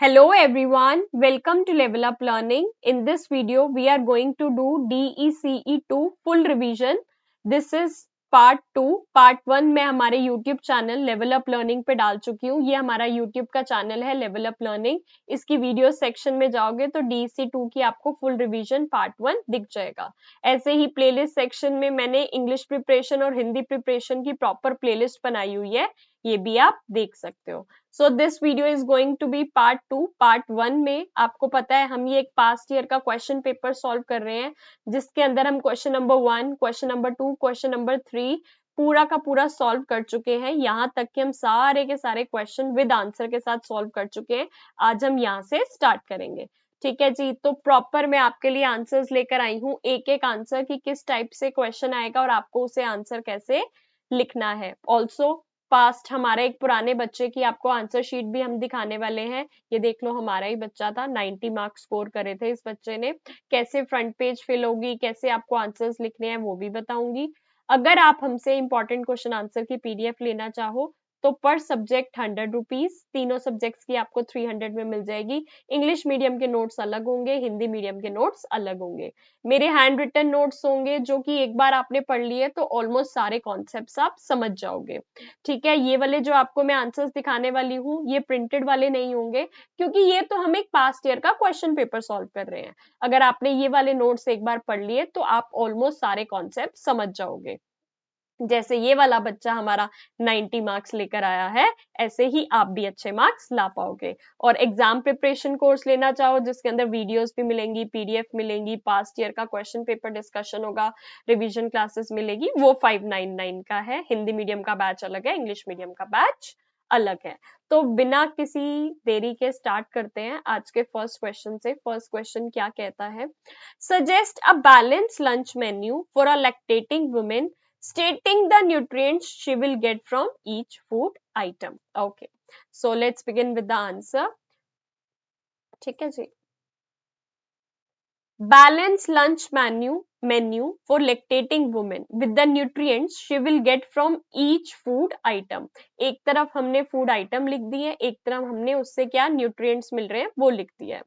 Hello everyone, welcome to Level Up Learning. In this video, we are going to do DECE2 full revision. This is part 2। Part 1 में हमारे YouTube channel level up learning पे डाल चुकी हूँ। ये हमारा YouTube का channel है लेवल अप लर्निंग। इसकी वीडियो सेक्शन में जाओगे तो DEC2 की आपको फुल रिवीजन पार्ट 1 दिख जाएगा। ऐसे ही प्लेलिस्ट सेक्शन में मैंने इंग्लिश प्रिपरेशन और हिंदी प्रिपरेशन की प्रॉपर प्लेलिस्ट बनाई हुई है, ये भी आप देख सकते हो। So this video is going to be part 2। Part 1 में आपको पता है हम ये एक पास्ट ईयर का क्वेश्चन पेपर सॉल्व कर रहे हैं, जिसके अंदर हम question number 1, question number 2, question number 3 पूरा का पूरा सॉल्व कर चुके हैं। यहाँ तक कि हम सारे के सारे क्वेश्चन विद आंसर के साथ सॉल्व कर चुके हैं। आज हम यहाँ से स्टार्ट करेंगे। ठीक है जी, तो प्रॉपर मैं आपके लिए आंसर्स लेकर आई हूँ, एक एक आंसर की किस टाइप से क्वेश्चन आएगा और आपको उसे आंसर कैसे लिखना है। ऑल्सो पास्ट हमारे एक पुराने बच्चे की आपको आंसर शीट भी हम दिखाने वाले हैं। ये देख लो, हमारा ही बच्चा था, 90 मार्क्स स्कोर करे थे इस बच्चे ने। कैसे फ्रंट पेज फिल होगी, कैसे आपको आंसर्स लिखने हैं, वो भी बताऊंगी। अगर आप हमसे इंपॉर्टेंट क्वेश्चन आंसर की पीडीएफ लेना चाहो तो पर सब्जेक्ट 100 रुपीज, तीनों सब्जेक्ट्स की आपको 300 में मिल जाएगी। इंग्लिश मीडियम के नोट्स अलग होंगे, हिंदी मीडियम के नोट्स अलग होंगे। मेरे हैंड रिटन नोट्स होंगे जो कि एक बार आपने पढ़ लिए तो ऑलमोस्ट सारे कॉन्सेप्ट्स आप समझ जाओगे। ठीक है, ये वाले जो आपको मैं आंसर्स दिखाने वाली हूँ ये प्रिंटेड वाले नहीं होंगे, क्योंकि ये तो हम एक पास्ट ईयर का क्वेश्चन पेपर सॉल्व कर रहे हैं। अगर आपने ये वाले नोट्स एक बार पढ़ लिए तो आप ऑलमोस्ट सारे कॉन्सेप्ट समझ जाओगे। जैसे ये वाला बच्चा हमारा 90 मार्क्स लेकर आया है, ऐसे ही आप भी अच्छे मार्क्स ला पाओगे। और एग्जाम प्रिपरेशन कोर्स लेना चाहो जिसके अंदर वीडियोस भी मिलेंगी, पीडीएफ मिलेंगी, पास्ट ईयर का क्वेश्चन पेपर डिस्कशन होगा, रिवीजन क्लासेस मिलेगी, वो 599 का है। हिंदी मीडियम का बैच अलग है, इंग्लिश मीडियम का बैच अलग है। तो बिना किसी देरी के स्टार्ट करते हैं आज के फर्स्ट क्वेश्चन से। फर्स्ट क्वेश्चन क्या कहता है? Suggest a balance lunch menu for a lactating women stating the nutrients she will get from each food item. Okay, so let's begin with the answer. ठीक है जी। Balance lunch menu for lactating women with the nutrients she will get from each food item. एक तरफ हमने food item लिख दिए, एक तरफ हमने उससे क्या न्यूट्रिएंट्स मिल रहे हैं वो लिख दिया है।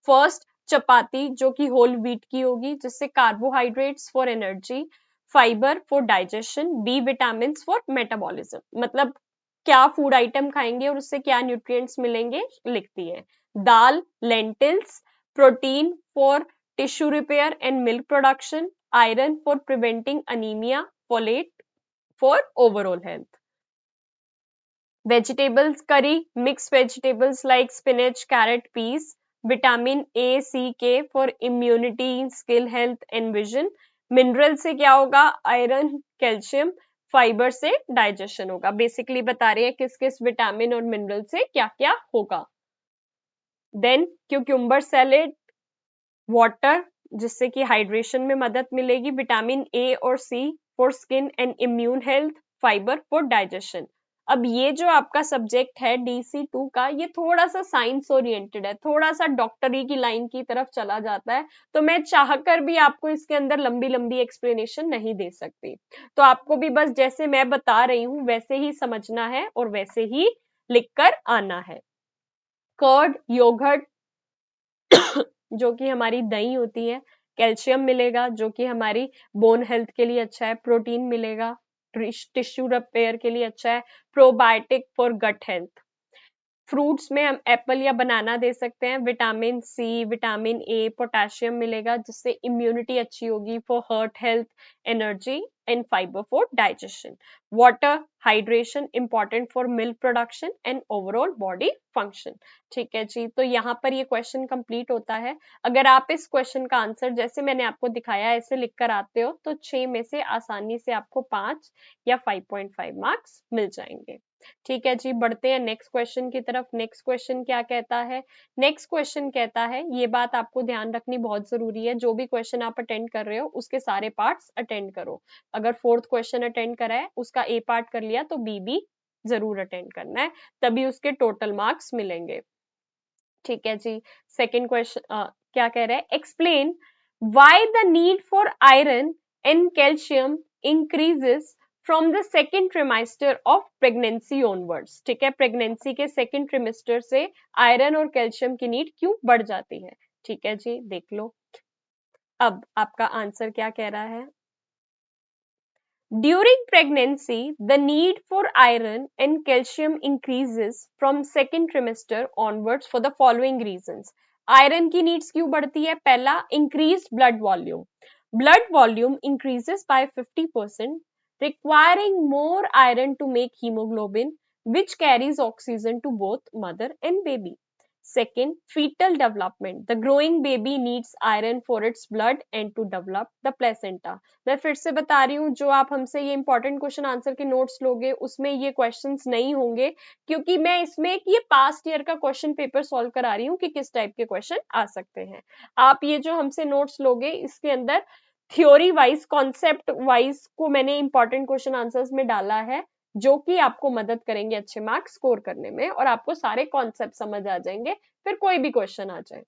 फर्स्ट, चपाती जो कि होल व्हीट की होगी, जिससे carbohydrates for energy, fibre for digestion, B vitamin for metabolism. मतलब क्या फूड आइटम खाएंगे और उससे क्या न्यूट्रिएंट्स मिलेंगे लिखती है। Dal, lentils, protein for tissue repair and milk production, iron for preventing anemia, folate for overall health. Vegetables curry, mixed vegetables like spinach, carrot, peas, vitamin A, C, K for immunity, skill, health and vision. Mineral से क्या होगा? Iron, calcium, fibre से digestion होगा। Basically बता रहे हैं किस किस विटामिन और मिनरल से क्या क्या होगा। देन क्यूक्यूम्बर सैलेड, वाटर जिससे कि हाइड्रेशन में मदद मिलेगी, विटामिन ए और C for skin and immune health, fibre for digestion. अब ये जो आपका सब्जेक्ट है DC2 का, ये थोड़ा सा साइंस ओरिएंटेड है, थोड़ा सा डॉक्टरी की लाइन की तरफ चला जाता है, तो मैं चाहकर भी आपको इसके अंदर लंबी लंबी एक्सप्लेनेशन नहीं दे सकती। तो आपको भी बस जैसे मैं बता रही हूँ वैसे ही समझना है और वैसे ही लिखकर आना है। कर्ड, योगर्ट जो कि हमारी दही होती है, कैल्शियम मिलेगा जो कि हमारी बोन हेल्थ के लिए अच्छा है, प्रोटीन मिलेगा टिश्यू रिपेयर के लिए अच्छा है, probiotic for gut health. Fruits में हम एप्पल या बनाना दे सकते हैं, vitamin C, vitamin A, potassium मिलेगा जिससे इम्यूनिटी अच्छी होगी, for heart health, energy and fibre for digestion. Water, hydration important for milk production and overall body function. ठीक है जी, तो यहाँ पर ये क्वेश्चन कंप्लीट होता है। अगर आप इस क्वेश्चन का आंसर जैसे मैंने आपको दिखाया ऐसे लिख कर आते हो तो 6 में से आसानी से आपको 5 या 5.5 मार्क्स मिल जाएंगे। ठीक है जी, बढ़ते हैं नेक्स्ट क्वेश्चन की तरफ। नेक्स्ट क्वेश्चन क्या कहता है? नेक्स्ट क्वेश्चन कहता है, ये बात आपको ध्यान रखनी बहुत जरूरी है, जो भी क्वेश्चन आप अटेंड कर रहे हो उसके सारे पार्ट्स अटेंड करो। अगर फोर्थ क्वेश्चन अटेंड करा है उसका ए पार्ट कर लिया तो बी भी जरूर अटेंड करना है, तभी उसके टोटल मार्क्स मिलेंगे। ठीक है जी, सेकेंड क्वेश्चन क्या कह रहा है? Explain why the need for iron and calcium increases from the second trimester of pregnancy onwards. ठीक है, प्रेगनेंसी के सेकेंड ट्रिमेस्टर से आयरन और कैल्शियम की नीड क्यों बढ़ जाती है। ठीक है जी, देख लो अब आपका आंसर क्या कह रहा है। During pregnancy, the need for iron and calcium increases from second trimester onwards for the following reasons. Iron की needs क्यों बढ़ती है? पहला, increased blood volume. Blood volume increases by 50%, requiring more iron to make hemoglobin, which carries oxygen to both mother and baby. Second, fetal development. The growing baby needs iron for its blood and to develop the placenta. मैं फिर से बता रही हूँ, जो आप हमसे ये इंपॉर्टेंट क्वेश्चन आंसर के नोट्स लोगे उसमें ये क्वेश्चंस नहीं होंगे, क्योंकि मैं इसमें एक ये पास्ट ईयर का क्वेश्चन पेपर सॉल्व करा रही हूँ कि किस टाइप के क्वेश्चन आ सकते हैं। आप ये जो हमसे नोट्स लोगे इसके अंदर थ्योरी वाइज, कॉन्सेप्ट वाइज को मैंने इंपॉर्टेंट क्वेश्चन आंसर्स में डाला है, जो कि आपको मदद करेंगे अच्छे मार्क्स स्कोर करने में, और आपको सारे कॉन्सेप्ट समझ आ जाएंगे फिर कोई भी क्वेश्चन आ जाए।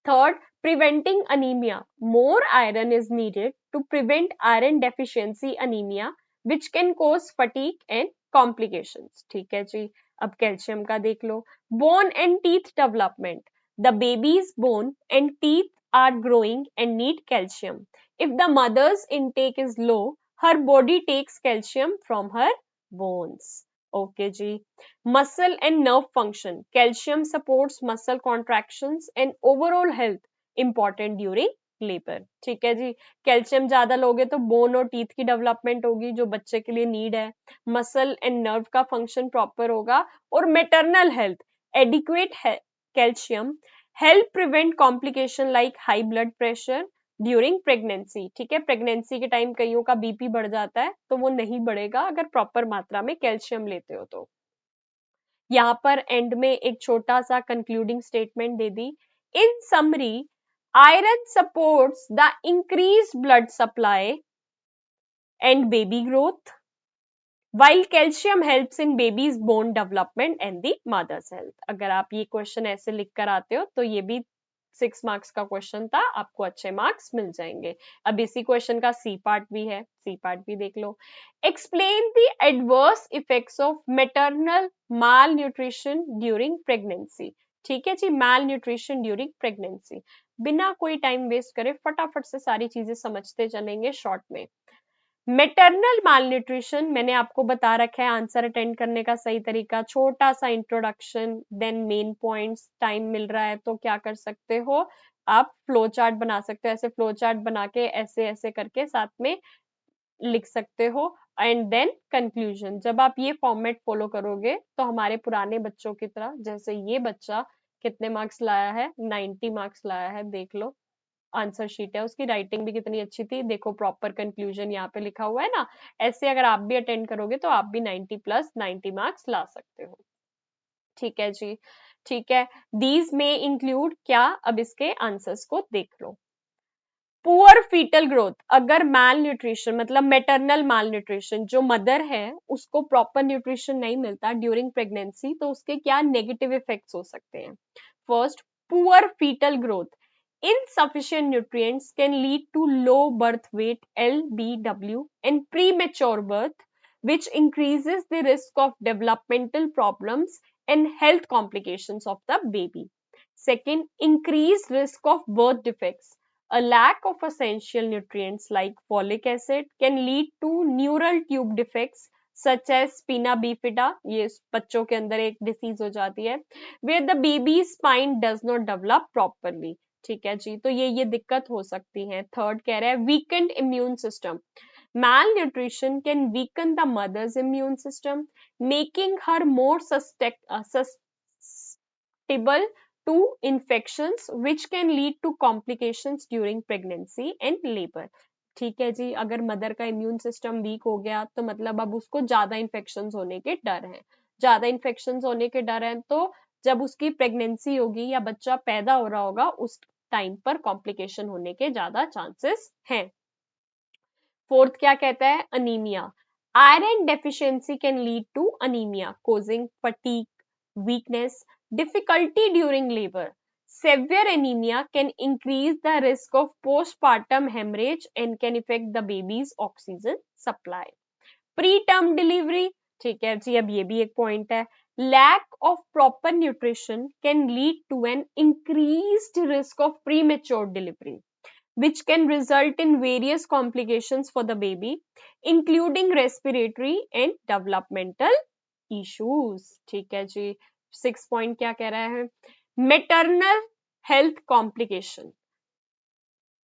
Third, preventing anemia. More iron is needed to prevent iron deficiency anemia, which can cause fatigue and complications. ठीक है जी, अब कैल्शियम का देख लो। Bone and teeth development. The baby's bone and teeth are growing and need calcium. If the mother's intake is low, her body takes calcium from her bones. Okay जी। Muscle and nerve function. Calcium supports muscle contractions and overall health, important during labour. ठीक है जी, calcium ज्यादा लोगे तो bone और teeth की development होगी जो बच्चे के लिए नीड है, मसल एंड नर्व का फंक्शन प्रॉपर होगा, और maternal health, adequate calcium help prevent complication like high blood pressure during pregnancy. ठीक है, प्रेगनेंसी के टाइम कईयों का बीपी बढ़ जाता है, तो वो नहीं बढ़ेगा अगर प्रॉपर मात्रा में कैल्शियम लेते हो तो। यहाँ पर एंड में एक छोटा सा concluding statement they the. In summary, iron supports the increased blood supply and baby growth, while calcium helps in baby's bone development and the mother's health. अगर आप ये क्वेश्चन ऐसे लिख कर आते हो तो ये भी 6 मार्क्स का क्वेश्चन था, आपको अच्छे मार्क्स मिल जाएंगे। अब इसी क्वेश्चन का सी पार्ट भी है, सी पार्ट भी देख लो। Explain the adverse effects of maternal malnutrition during pregnancy. ठीक है जी, माल न्यूट्रिशन ड्यूरिंग प्रेगनेंसी। बिना कोई टाइम वेस्ट करे फटाफट से सारी चीजें समझते चलेंगे शॉर्ट में। मेटरनल मालन्यूट्रिशन मैंने आपको बता रखा है आंसर अटेंड करने का सही तरीका, छोटा सा introduction then main points. Time मिल रहा है तो क्या कर सकते हो, आप फ्लो चार्ट बना सकते हो, ऐसे फ्लो चार्ट बना के ऐसे ऐसे करके साथ में लिख सकते हो, एंड देन कंक्लूजन। जब आप ये फॉर्मेट फॉलो करोगे तो हमारे पुराने बच्चों की तरह, जैसे ये बच्चा कितने मार्क्स लाया है, 90 मार्क्स लाया है, देख लो आंसर शीट है, उसकी राइटिंग भी कितनी अच्छी थी, देखो प्रॉपर कंक्लूजन यहाँ पे लिखा हुआ है ना। ऐसे अगर आप भी अटेंड करोगे तो आप भी 90 प्लस 90 मार्क्स ला सकते हो। ठीक है जी, ठीक है। दीज में इंक्लूड क्या, अब इसके आंसर्स को देख लो। पुअर फीटल ग्रोथ, अगर माल न्यूट्रिशन मतलब मेटरनल माल न्यूट्रिशन, जो मदर है उसको प्रॉपर न्यूट्रिशन नहीं मिलता ड्यूरिंग प्रेगनेंसी, तो उसके क्या नेगेटिव इफेक्ट्स हो सकते हैं। First, poor foetal growth, insufficient nutrients can lead to low birth weight LBW and premature birth, which increases the risk of developmental problems and health complications of the baby. Second, increased risk of birth defects. A lack of essential nutrients like folic acid can lead to neural tube defects such as spina bifida, ये बच्चों के अंदर एक disease हो जाती है, where the baby's spine does not develop properly. ठीक है जी, तो ये दिक्कत हो सकती है। थर्ड कह रहा है weekend immune system, malnutrition can weaken the mother's immune system, making her more susceptible to infections which can lead to complications during pregnancy and labor. ठीक है जी, अगर मदर का इम्यून सिस्टम वीक हो गया तो मतलब अब उसको ज्यादा इन्फेक्शन होने के डर हैं, ज्यादा इन्फेक्शन होने के डर हैं, तो जब उसकी प्रेगनेंसी होगी या बच्चा पैदा हो रहा होगा उस टाइम पर कॉम्प्लिकेशन होने के ज्यादा चांसेस हैं। फोर्थ क्या कहता है, anaemia, iron deficiency can lead to anaemia causing fatigue, weakness, difficulty during labor. Severe anemia can increase the risk of postpartum hemorrhage and can affect the baby's oxygen supply. Preterm delivery, ठीक है जी, अब ये भी एक point है। Lack of proper nutrition can lead to an increased risk of premature delivery which can result in various complications for the baby, including respiratory and developmental issues. ठीक है जी, 6 पॉइंट क्या कह रहा है? Maternal health complication.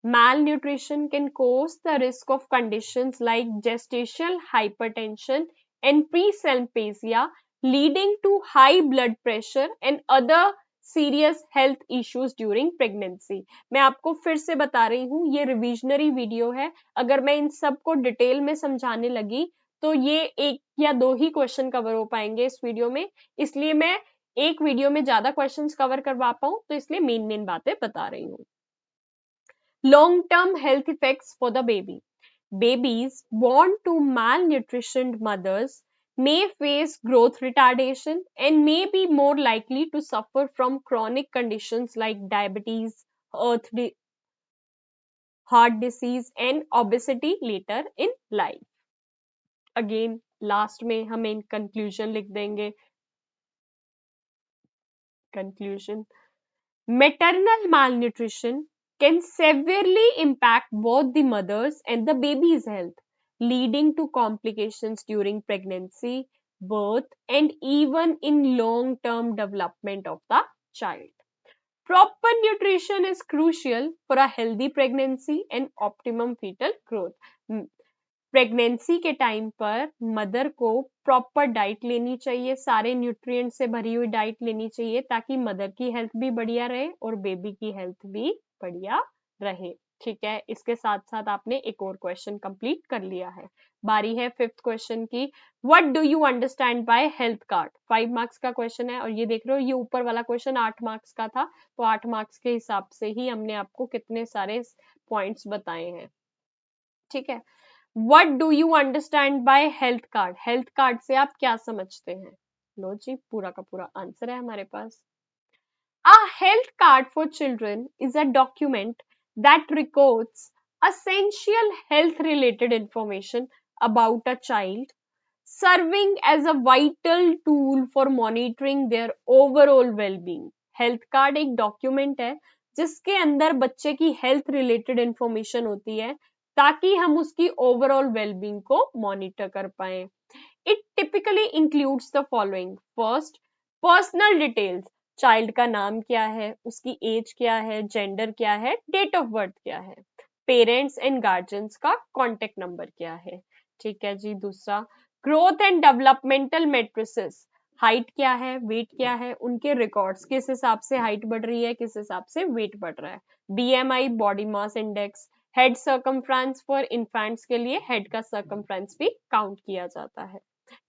Malnutrition can cause the risk of conditions like gestational hypertension and preeclampsia, leading to high blood pressure and other serious health issues during pregnancy. मैं आपको फिर से बता रही हूँ, ये रिविजनरी वीडियो है। अगर मैं इन सबको डिटेल में समझाने लगी तो ये एक या दो ही क्वेश्चन कवर हो पाएंगे इस वीडियो में, इसलिए मैं एक वीडियो में ज्यादा क्वेश्चंस कवर करवा पाऊं तो इसलिए मेन मेन बातें बता रही हूँ। Long-term health effects for the baby. Babies born to malnutritioned mothers may face growth retardation and may be more likely to suffer from chronic conditions like diabetes, heart disease and obesity later in life. Again, last में हम इन conclusion लिख देंगे. Conclusion. Maternal malnutrition can severely impact both the mother's and the baby's health, leading to complications during pregnancy, birth, and even in long-term development of the child. Proper nutrition is crucial for a healthy pregnancy and optimum fetal growth. Pregnancy के time पर mother को proper diet लेनी चाहिए, सारे nutrient से भरी हुई diet लेनी चाहिए ताकि मदर की हेल्थ भी बढ़िया रहे और बेबी की हेल्थ भी बढ़िया रहे। ठीक है, इसके साथ साथ आपने एक और क्वेश्चन कंप्लीट कर लिया है। बारी है फिफ्थ क्वेश्चन की। What do you understand by health card? 5 marks का क्वेश्चन है और ये देख रहे हो, ये ऊपर वाला क्वेश्चन 8 मार्क्स का था, तो 8 मार्क्स के हिसाब से ही हमने आपको कितने सारे पॉइंट्स बताए हैं। ठीक है, What do you understand by health card? Health card से आप क्या समझते हैं? लो जी, पूरा का पूरा आंसर है हमारे पास। A health card for children is a document that records essential health related information about a child, serving as a vital tool for monitoring their overall well-being. Health card एक डॉक्यूमेंट है जिसके अंदर बच्चे की health related information होती है ताकि हम उसकी ओवरऑल वेलबींग को मॉनिटर कर पाए। It typically includes the following. First, personal details, child का नाम क्या है, उसकी एज क्या है, जेंडर क्या है, डेट ऑफ बर्थ क्या है, पेरेंट्स एंड गार्जियंस का कॉन्टेक्ट नंबर क्या है। ठीक है जी। दूसरा, growth and developmental matrices, height क्या है, वेट क्या है, उनके रिकॉर्ड्स, किस हिसाब से हाइट बढ़ रही है, किस हिसाब से वेट बढ़ रहा है। BMI, body mass index, head circumference, for infants के लिए हेड का सर्कमफ्रेंस भी काउंट किया जाता है।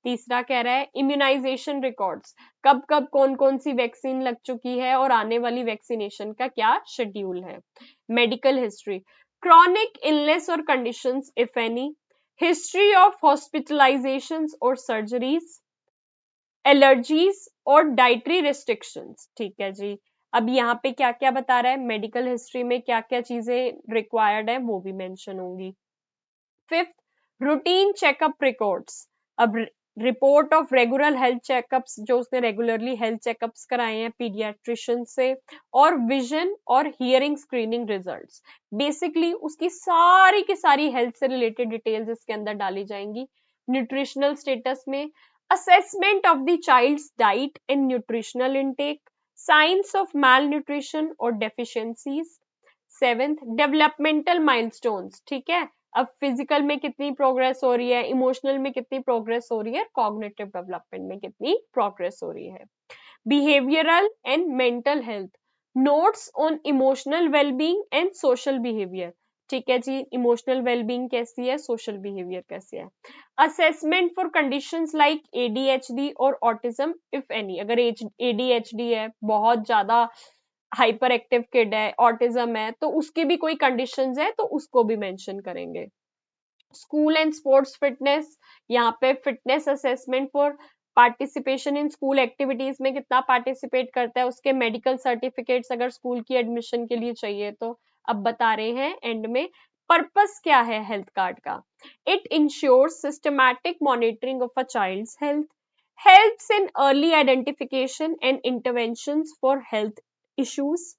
तीसरा कह रहा है इम्यूनाइजेशन रिकॉर्ड्स, कब कब कौन कौन सी वैक्सीन लग चुकी है और आने वाली वैक्सीनेशन का क्या शेड्यूल है। मेडिकल हिस्ट्री, क्रॉनिक इलनेस और conditions if any, history of hospitalisations और सर्जरीज, एलर्जीज और डाइटरी रिस्ट्रिक्शंस। ठीक है जी। अब यहाँ पे क्या क्या बता रहा है, मेडिकल हिस्ट्री में क्या क्या चीजें रिक्वायर्ड है वो भी मेंशन होंगी। फिफ्थ, रूटीन चेकअप रिकॉर्ड्स, अब report of regular health checkups, जो उसने रेगुलरली हेल्थ चेकअप्स कराए हैं पीडियाट्रिशियन से, और विजन और हियरिंग स्क्रीनिंग रिजल्ट्स। बेसिकली उसकी सारी की सारी हेल्थ से रिलेटेड डिटेल्स इसके अंदर डाली जाएंगी। न्यूट्रिशनल स्टेटस में assessment of the child's diet and nutritional intake, signs of malnutrition or deficiencies. Seventh, developmental milestones, ठीक है, अब फिजिकल में कितनी प्रोग्रेस हो रही है, इमोशनल में कितनी प्रोग्रेस हो रही है, कॉग्निटिव डेवलपमेंट में कितनी प्रोग्रेस हो रही है। Behavioural and mental health, notes on emotional wellbeing and social behaviour. ठीक है जी, इमोशनल वेलबींग कैसी है, सोशल बिहेवियर कैसे है। Assessment for conditions like ADHD और ऑटिज्म इफ एनी, अगर एडीएचडी है, बहुत ज्यादा हाइपर एक्टिव किड है, ऑटिज्म है, तो उसकी भी कोई कंडीशंस है तो उसको भी मेंशन करेंगे। स्कूल एंड स्पोर्ट्स फिटनेस, यहाँ पे fitness assessment for participation in school activities में कितना पार्टिसिपेट करता है, उसके मेडिकल सर्टिफिकेट्स अगर स्कूल की एडमिशन के लिए चाहिए तो। अब बता रहे हैं एंड में पर्पस क्या है हेल्थ कार्ड का? It ensures systematic monitoring of a child's health, helps in early identification and interventions for health issues,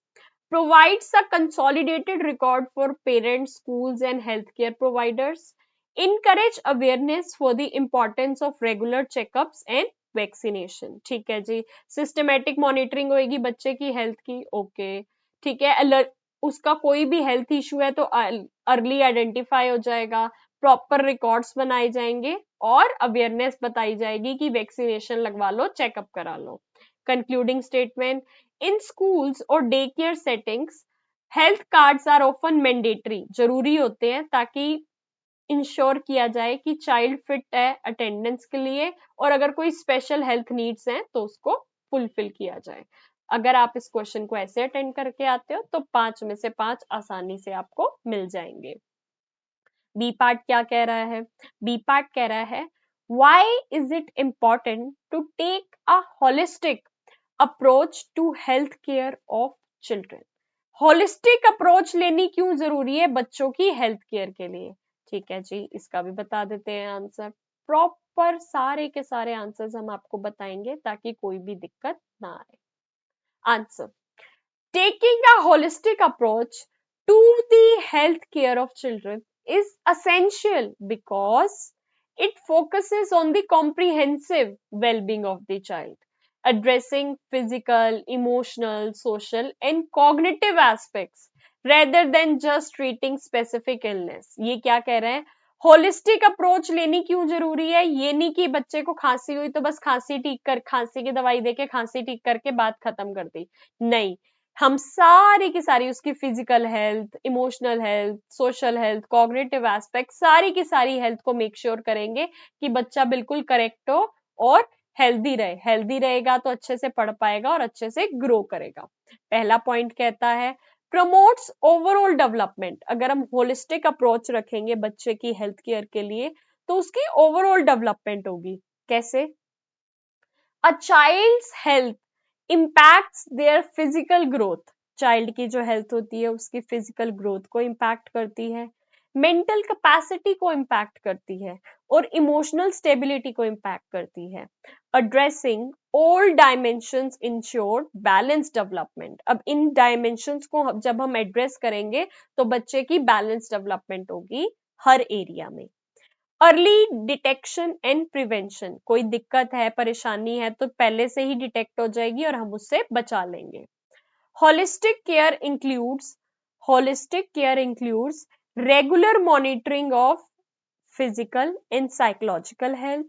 provides a consolidated record for parents, schools, and healthcare providers, encourage awareness for the importance of regular checkups and vaccination. ठीक है जी, systematic monitoring होगी बच्चे की health की, okay ठीक है। उसका कोई भी हेल्थ इशू है तो अर्ली आइडेंटिफाई हो जाएगा, प्रॉपर रिकॉर्ड्स बनाए जाएंगे और अवेयरनेस बताई जाएगी कि वैक्सीनेशन लगवा लो, चेकअप करा लो। कंक्लूडिंग स्टेटमेंट, इन स्कूल्स और day care settings health cards are often mandatory, जरूरी होते हैं ताकि इंश्योर किया जाए कि चाइल्ड फिट है अटेंडेंस के लिए, और अगर कोई स्पेशल हेल्थ नीड्स हैं तो उसको फुलफिल किया जाए। अगर आप इस क्वेश्चन को ऐसे अटेंड करके आते हो तो 5 में से 5 आसानी से आपको मिल जाएंगे। बी पार्ट क्या कह रहा है? बी पार्ट कह रहा है why is it important to take a holistic approach to health care of children. Holistic approach लेनी क्यों जरूरी है बच्चों की हेल्थ केयर के लिए? ठीक है जी, इसका भी बता देते हैं आंसर। प्रॉपर सारे के सारे आंसर्स हम आपको बताएंगे ताकि कोई भी दिक्कत ना आए। Answer, taking a holistic approach to the health care of children is essential because it focuses on the comprehensive well-being of the child, addressing physical, emotional, social, and cognitive aspects rather than just treating specific illness। ये क्या कह रहे हैं? Holistic approach लेनी क्यों जरूरी है? ये नहीं कि बच्चे को खांसी हुई तो बस खांसी ठीक कर, खांसी की दवाई देके खांसी ठीक करके बात खत्म कर दी, नहीं। हम सारी की सारी उसकी physical health, emotional health, social health, cognitive aspect, सारी की सारी हेल्थ को मेक श्योर करेंगे कि बच्चा बिल्कुल करेक्ट हो और हेल्दी रहे। हेल्दी रहेगा तो अच्छे से पढ़ पाएगा और अच्छे से ग्रो करेगा। पहला पॉइंट कहता है प्रमोट्स ओवरऑल डेवलपमेंट। अगर हम होलिस्टिक अप्रोच रखेंगे बच्चे की हेल्थ केयर के लिए तो उसकी ओवरऑल डेवलपमेंट होगी। कैसे? A child's health impacts their physical growth, child की जो हेल्थ होती है उसकी फिजिकल ग्रोथ को इम्पैक्ट करती है, मेंटल कैपेसिटी को इम्पैक्ट करती है और इमोशनल स्टेबिलिटी को इम्पैक्ट करती है। Addressing all dimensions ensure balance development. अब इन डायमेंशंस को जब हम एड्रेस करेंगे तो बच्चे की बैलेंस डेवलपमेंट होगी हर एरिया में। अर्ली डिटेक्शन एंड प्रिवेंशन, कोई दिक्कत है, परेशानी है तो पहले से ही डिटेक्ट हो जाएगी और हम उससे बचा लेंगे। Holistic care includes regular monitoring of physical and psychological health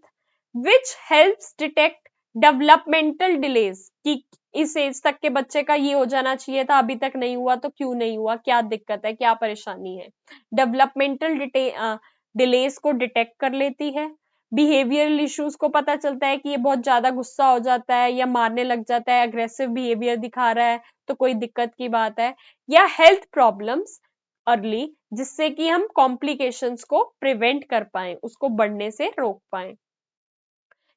which helps detect developmental delays, कि इस एज तक के बच्चे का ये हो जाना चाहिए था, अभी तक नहीं हुआ तो क्यों नहीं हुआ, क्या दिक्कत है, क्या परेशानी है। डेवलपमेंटल डिलेस को डिटेक्ट कर लेती है। बिहेवियरल इश्यूज को पता चलता है कि ये बहुत ज्यादा गुस्सा हो जाता है या मारने लग जाता है, अग्रेसिव बिहेवियर दिखा रहा है तो कोई दिक्कत की बात है। या हेल्थ प्रॉब्लम्स अर्ली, जिससे कि हम कॉम्प्लिकेशंस को प्रिवेंट कर पाए, उसको बढ़ने से रोक पाए।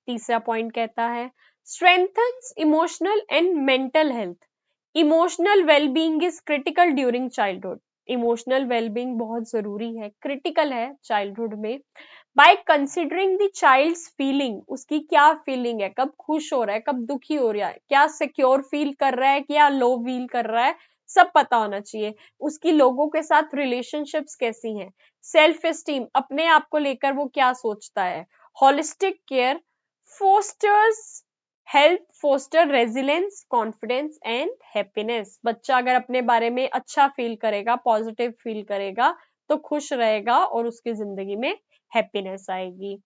तीसरा पॉइंट कहता है strengthens emotional and mental health. Emotional wellbeing is critical during childhood. Emotional wellbeing बहुत जरूरी है, क्रिटिकल है चाइल्डहुड में। By considering the child's feeling, उसकी क्या फीलिंग है, कब खुश हो रहा है, कब दुखी हो रहा है, क्या सिक्योर फील कर रहा है, क्या लो फील कर रहा है, सब पता होना चाहिए। उसकी लोगों के साथ रिलेशनशिप्स कैसी हैं, सेल्फ एस्टीम, अपने आप को लेकर वो क्या सोचता है। Holistic care fosters help foster resilience, confidence and happiness. बच्चा अगर अपने बारे में अच्छा फील करेगा, पॉजिटिव फील करेगा तो खुश रहेगा और उसकी जिंदगी में हैप्पीनेस आएगी।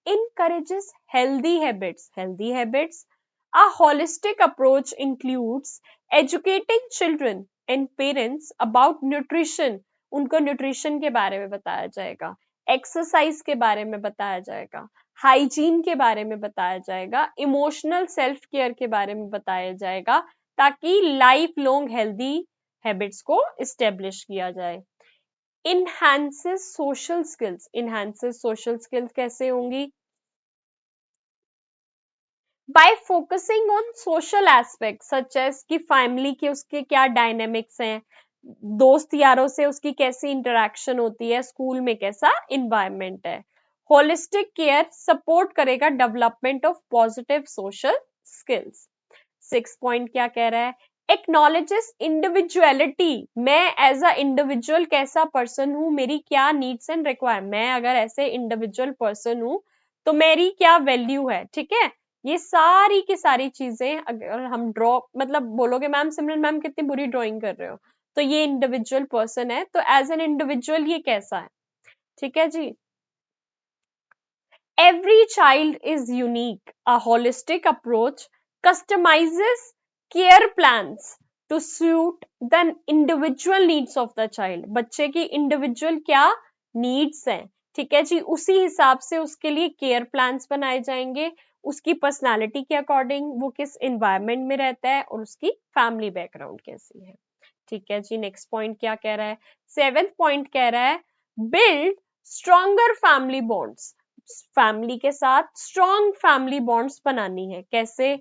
encourages healthy habits, a holistic approach includes educating children and parents about nutrition, उनको न्यूट्रिशन के बारे में बताया जाएगा, एक्सरसाइज के बारे में बताया जाएगा, हाइजीन के बारे में बताया जाएगा, इमोशनल सेल्फ केयर के बारे में बताया जाएगा ताकि लाइफ लॉन्ग हेल्दी हैबिट्स को इस्टेब्लिश किया जाए। Enhances social skills, enhances social skills कैसे होंगी? By focusing on social aspect such as कि फैमिली के उसके क्या डायनेमिक्स हैं, दोस्त यारों से उसकी कैसी इंटरेक्शन होती है, स्कूल में कैसा इन्वायरमेंट है। होलिस्टिक केयर सपोर्ट करेगा development of positive social skills. 6 point क्या कह रहा है, एक्नॉलेजेस इंडिविजुअलिटी, मैं एज अ इंडिविजुअल कैसा पर्सन हूं, मेरी क्या नीड्स एंड रिक्वायरमेंट, मैं अगर ऐसे इंडिविजुअल पर्सन हूं तो मेरी क्या वैल्यू है, ठीक है। ये सारी की सारी चीजें अगर हम ड्रॉ, मतलब बोलोगे मैम सिमरन मैम कितनी बुरी ड्राइंग कर रहे हो, तो ये इंडिविजुअल पर्सन है, तो एज एन इंडिविजुअल ये कैसा है, ठीक है जी। Every child is unique. A holistic approach customizes care plans to suit the individual needs of the child. बच्चे की individual क्या needs हैं, ठीक है जी, उसी हिसाब से उसके लिए केयर प्लान्स बनाए जाएंगे, उसकी पर्सनालिटी के अकॉर्डिंग, वो किस एनवायरमेंट में रहता है और उसकी फैमिली बैकग्राउंड कैसी है, ठीक है जी। नेक्स्ट पॉइंट क्या कह रहा है, 7th पॉइंट कह रहा है build stronger family bonds, family के साथ स्ट्रॉन्ग फैमिली बॉन्ड्स बनानी है, कैसे,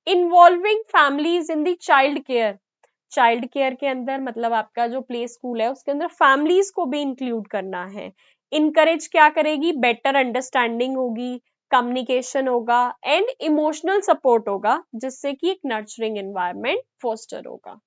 involving families in the child care, child care के अंदर मतलब आपका जो प्ले स्कूल है उसके अंदर फैमिलीज को भी इंक्लूड करना है। इनकरेज क्या करेगी, बेटर अंडरस्टैंडिंग होगी, कम्युनिकेशन होगा एंड इमोशनल सपोर्ट होगा, जिससे कि एक नर्चरिंग एनवायरनमेंट फोस्टर होगा।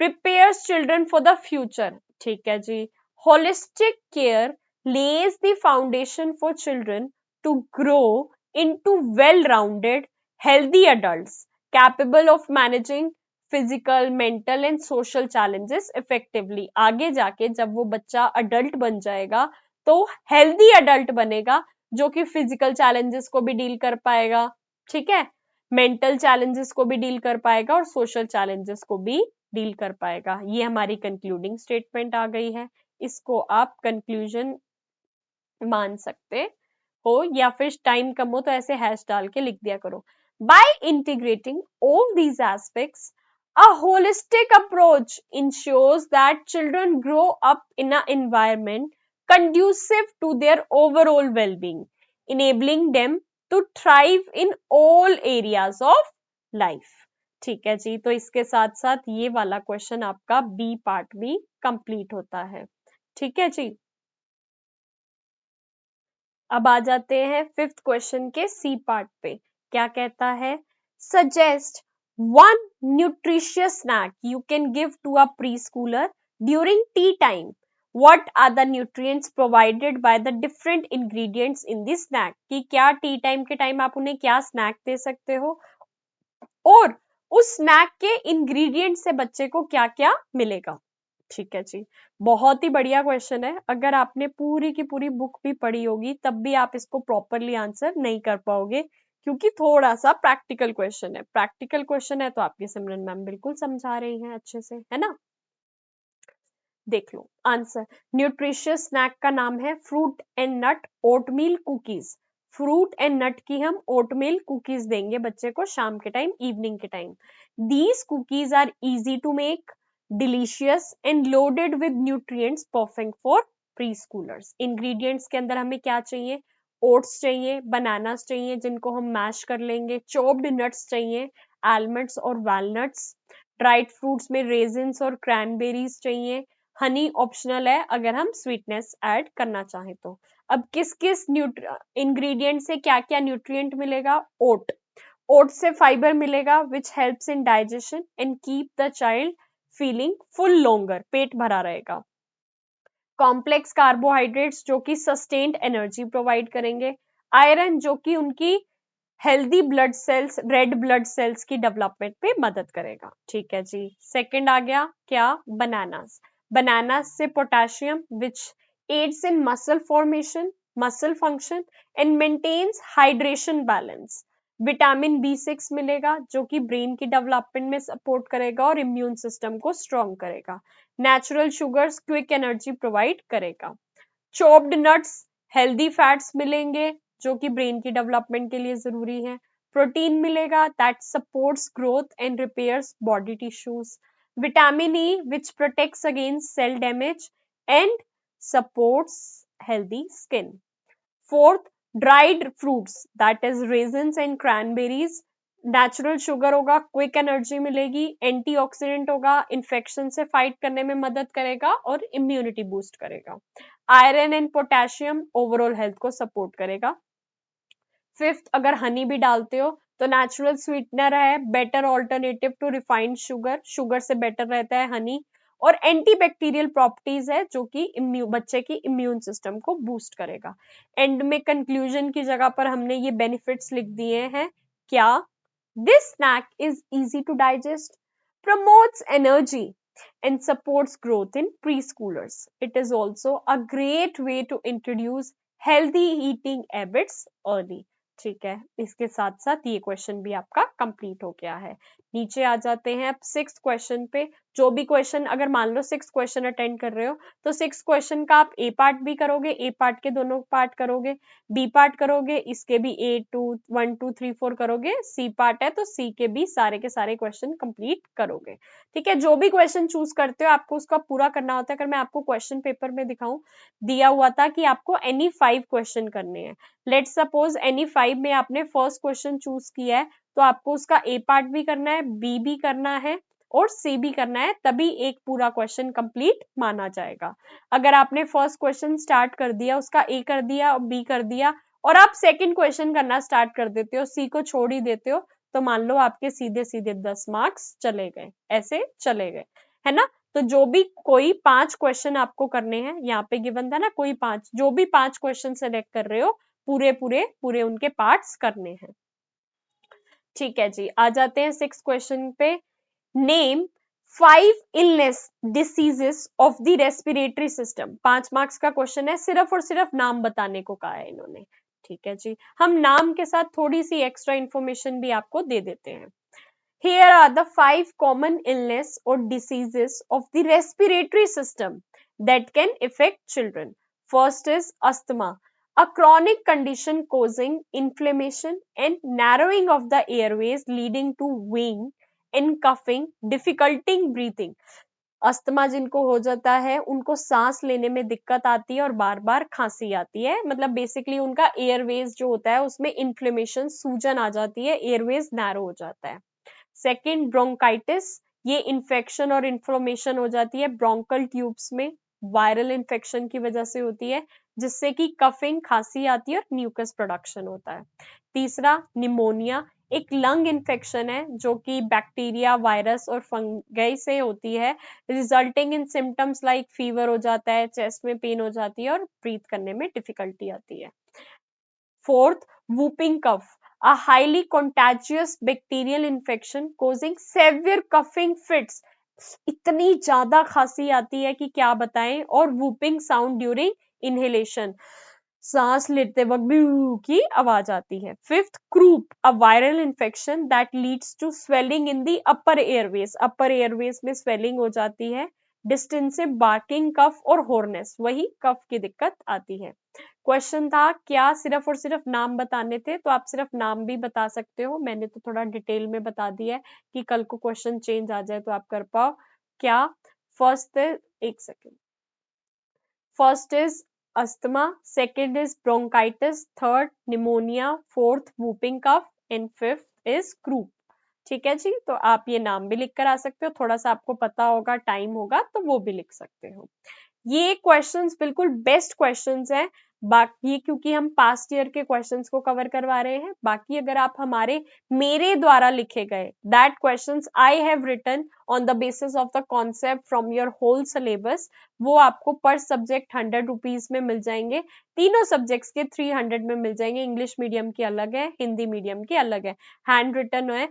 prepares children for the future, ठीक है जी। holistic care lays the foundation for children to grow into well-rounded healthy adults capable of managing physical mental and social challenges effectively। आगे जाके जब वो बच्चा अडल्ट बन जाएगा तो हेल्दी अडल्ट बनेगा, जो कि फिजिकल चैलेंजेस को भी डील कर पाएगा, ठीक है, मेंटल चैलेंजेस को भी डील कर पाएगा और सोशल चैलेंजेस को भी डील कर पाएगा। ये हमारी कंक्लूडिंग स्टेटमेंट आ गई है, इसको आप कंक्लूजन मान सकते हो, या फिर टाइम कम हो तो ऐसे हैश डाल के लिख दिया करो। By integrating all these aspects, a holistic approach ensures that children grow up in an environment conducive to their overall well-being, enabling them to thrive in all areas of life। ठीक है जी, तो इसके साथ साथ ये वाला क्वेश्चन आपका B part भी कंप्लीट होता है, ठीक है जी। अब आ जाते हैं 5th क्वेश्चन के सी पार्ट पे, क्या कहता है, suggest one nutritious snack you can give to a preschooler during tea time, what are the nutrients provided by the different ingredients in this snack, कि क्या टी टाइम के time आप उन्हें क्या स्नैक दे सकते हो और उस स्नैक के इंग्रेडिएंट से बच्चे को क्या क्या मिलेगा, ठीक है जी। बहुत ही बढ़िया क्वेश्चन है, अगर आपने पूरी की पूरी बुक भी पढ़ी होगी तब भी आप इसको प्रॉपरली आंसर नहीं कर पाओगे, क्योंकि थोड़ा सा प्रैक्टिकल क्वेश्चन है, प्रैक्टिकल क्वेश्चन है तो आपकी सिमरन मैम बिल्कुल समझा रही हैं अच्छे से, है ना। देख लो आंसर, न्यूट्रिशियस स्नैक का नाम है fruit and nut oatmeal cookies, fruit and nut की हम ओटमील कुकीज देंगे बच्चे को शाम के टाइम, इवनिंग के time. These cookies are easy to make, delicious and loaded with nutrients, perfect for preschoolers. Ingredients के अंदर हमें क्या चाहिए, ओट्स चाहिए, बनानास चाहिए जिनको हम मैश कर लेंगे, चॉप्ड नट्स चाहिए, आलमंड्स और वॉलनट्स, ड्राइड फ्रूट्स में रेजिन्स और क्रैनबेरीज चाहिए, हनी ऑप्शनल है अगर हम स्वीटनेस ऐड करना चाहें तो। अब किस किस इंग्रेडिएंट से क्या क्या न्यूट्रिएंट मिलेगा, ओट, ओट से फाइबर मिलेगा which helps in digestion and keep the child feeling full longer, पेट भरा रहेगा। कॉम्प्लेक्स कार्बोहाइड्रेट्स जो कि सस्टेन्ड एनर्जी प्रोवाइड करेंगे, आयरन जो कि उनकी healthy blood cells, red blood cells की डेवलपमेंट पे मदद करेगा, ठीक है जी। सेकंड आ गया क्या, बनानास, बनानास से potassium which aids in muscle formation, muscle function and maintains hydration balance. Vitamin B 6 मिलेगा जो कि ब्रेन की डेवलपमेंट में सपोर्ट करेगा और इम्यून सिस्टम को स्ट्रॉन्ग करेगा। Natural sugars quick energy provide करेगा। चॉप्ड नट्स, हेल्दी फैट्स मिलेंगे जो कि ब्रेन की डेवलपमेंट के लिए जरूरी है। प्रोटीन मिलेगा that supports growth and repairs body tissues. Vitamin E which protects against cell damage and supports healthy skin. Fourth, dried fruits that is raisins and cranberries natural sugar होगा, quick energy मिलेगी, antioxidant होगा, infection से fight करने में मदद करेगा और immunity boost करेगा। Iron and potassium overall health को सपोर्ट करेगा। फिफ्थ, अगर हनी भी डालते हो तो नेचुरल स्वीटनर है, better alternative to refined sugar, sugar से बेटर रहता है हनी। और एंटीबैक्टीरियल प्रॉपर्टीज है जो कि बच्चे की इम्यून सिस्टम को बूस्ट करेगा। एंड में कंक्लूजन की जगह पर हमने ये बेनिफिट्स लिख दिए हैं। क्या? This snack is easy to digest, promotes energy and supports growth in preschoolers. It is also a great way to introduce healthy eating habits early. ठीक है, इसके साथ साथ ये क्वेश्चन भी आपका कंप्लीट हो गया है। नीचे आ जाते हैं अब 6th क्वेश्चन पे। जो भी क्वेश्चन, अगर मान लो 6 क्वेश्चन अटेंड कर रहे हो तो 6 क्वेश्चन का आप ए पार्ट भी करोगे, ए पार्ट के दोनों पार्ट करोगे, बी पार्ट करोगे, इसके भी A2 1 2 3 4 करोगे, सी पार्ट है तो सी के भी सारे के सारे क्वेश्चन कंप्लीट करोगे। ठीक है, जो भी क्वेश्चन चूज करते हो आपको उसका पूरा करना होता है। अगर मैं आपको क्वेश्चन पेपर में दिखाऊं, दिया हुआ था कि आपको एनी 5 क्वेश्चन करने हैं। लेट सपोज एनी 5 में आपने फर्स्ट क्वेश्चन चूज किया है तो आपको उसका ए पार्ट भी करना है, बी भी करना है और सी भी करना है, तभी एक पूरा क्वेश्चन कंप्लीट माना जाएगा। अगर आपने फर्स्ट क्वेश्चन स्टार्ट कर दिया, उसका ए कर दिया और बी कर दिया और आप सेकंड क्वेश्चन करना स्टार्ट कर देते हो, सी को छोड़ ही देते हो, तो मान लो आपके सीधे सीधे 10 मार्क्स चले गए, ऐसे चले गए, है ना। तो जो भी कोई 5 क्वेश्चन आपको करने हैं, यहाँ पे गिवन था ना कोई 5, जो भी 5 क्वेश्चन सेलेक्ट कर रहे हो पूरे पूरे पूरे उनके पार्ट्स करने हैं। ठीक है जी, आ जाते हैं 6 क्वेश्चन पे। Name 5 illness diseases of the respiratory system. 5 marks का क्वेश्चन है, सिर्फ और सिर्फ नाम बताने को कहा है इन्होंने। ठीक है जी, हम नाम के साथ थोड़ी सी एक्स्ट्रा इंफॉर्मेशन भी आपको दे देते हैं। Here are the 5 common illness or diseases of the respiratory system that can affect children. First is asthma, a chronic condition causing inflammation and narrowing of the airways leading to wheezing and coughing, difficulty in breathing. Asthma जिनको हो जाता है उनको सांस लेने में दिक्कत आती है और बार बार खांसी आती है, मतलब बेसिकली उनका एयरवेज जो होता है उसमें इन्फ्लेमेशन, सूजन आ जाती है, एयरवेज नैरो हो जाता है। सेकेंड ब्रोंकाइटिस, ये इन्फेक्शन और इन्फ्लेमेशन हो जाती है ब्रोंकल ट्यूब्स में, वायरल इन्फेक्शन की वजह से होती है, जिससे कि कफिंग, खांसी आती है और म्यूकस प्रोडक्शन होता है। तीसरा निमोनिया, एक लंग इन्फेक्शन है जो कि बैक्टीरिया, वायरस और फंगाई से होती है, resulting in symptoms like fever हो जाता है, चेस्ट में पेन हो जाती है और ब्रीथ करने में डिफिकल्टी आती है। Fourth, whooping cough, a highly contagious bacterial infection causing severe coughing fits. इतनी ज्यादा खांसी आती है कि क्या बताएं, और whooping sound during inhalation, सांस लेते वक्त ब्यू की आवाज आती है। Fifth, croup, a viral infection that leads to swelling in the upper airways, upper airways में स्वेलिंग हो जाती है, डिस्टेंसिव बार्किंग कफ और होर्नेस, वही कफ की दिक्कत आती है। क्वेश्चन था क्या सिर्फ और सिर्फ नाम बताने थे, तो आप सिर्फ नाम भी बता सकते हो, मैंने तो थोड़ा डिटेल में बता दिया है कि कल को क्वेश्चन चेंज आ जाए तो आप कर पाओ। क्या? फर्स्ट, एक second, first is asthma, second is bronchitis, third pneumonia, fourth whooping cough and fifth is croup. ठीक है जी, तो आप ये नाम भी लिख कर आ सकते हो, थोड़ा सा आपको पता होगा, टाइम होगा तो वो भी लिख सकते हो। ये क्वेश्चंस बिल्कुल बेस्ट क्वेश्चंस हैं, बाकी क्योंकि हम पास्ट ईयर के क्वेश्चंस को कवर करवा रहे हैं। बाकी अगर आप मेरे द्वारा लिखे गए that questions I have written on the basis of the concept from your whole syllabus, वो आपको पर सब्जेक्ट 100 रुपीज में मिल जाएंगे, तीनों सब्जेक्ट्स के 300 में मिल जाएंगे। इंग्लिश मीडियम की अलग है, हिंदी मीडियम की अलग है, हैंड रिटन है।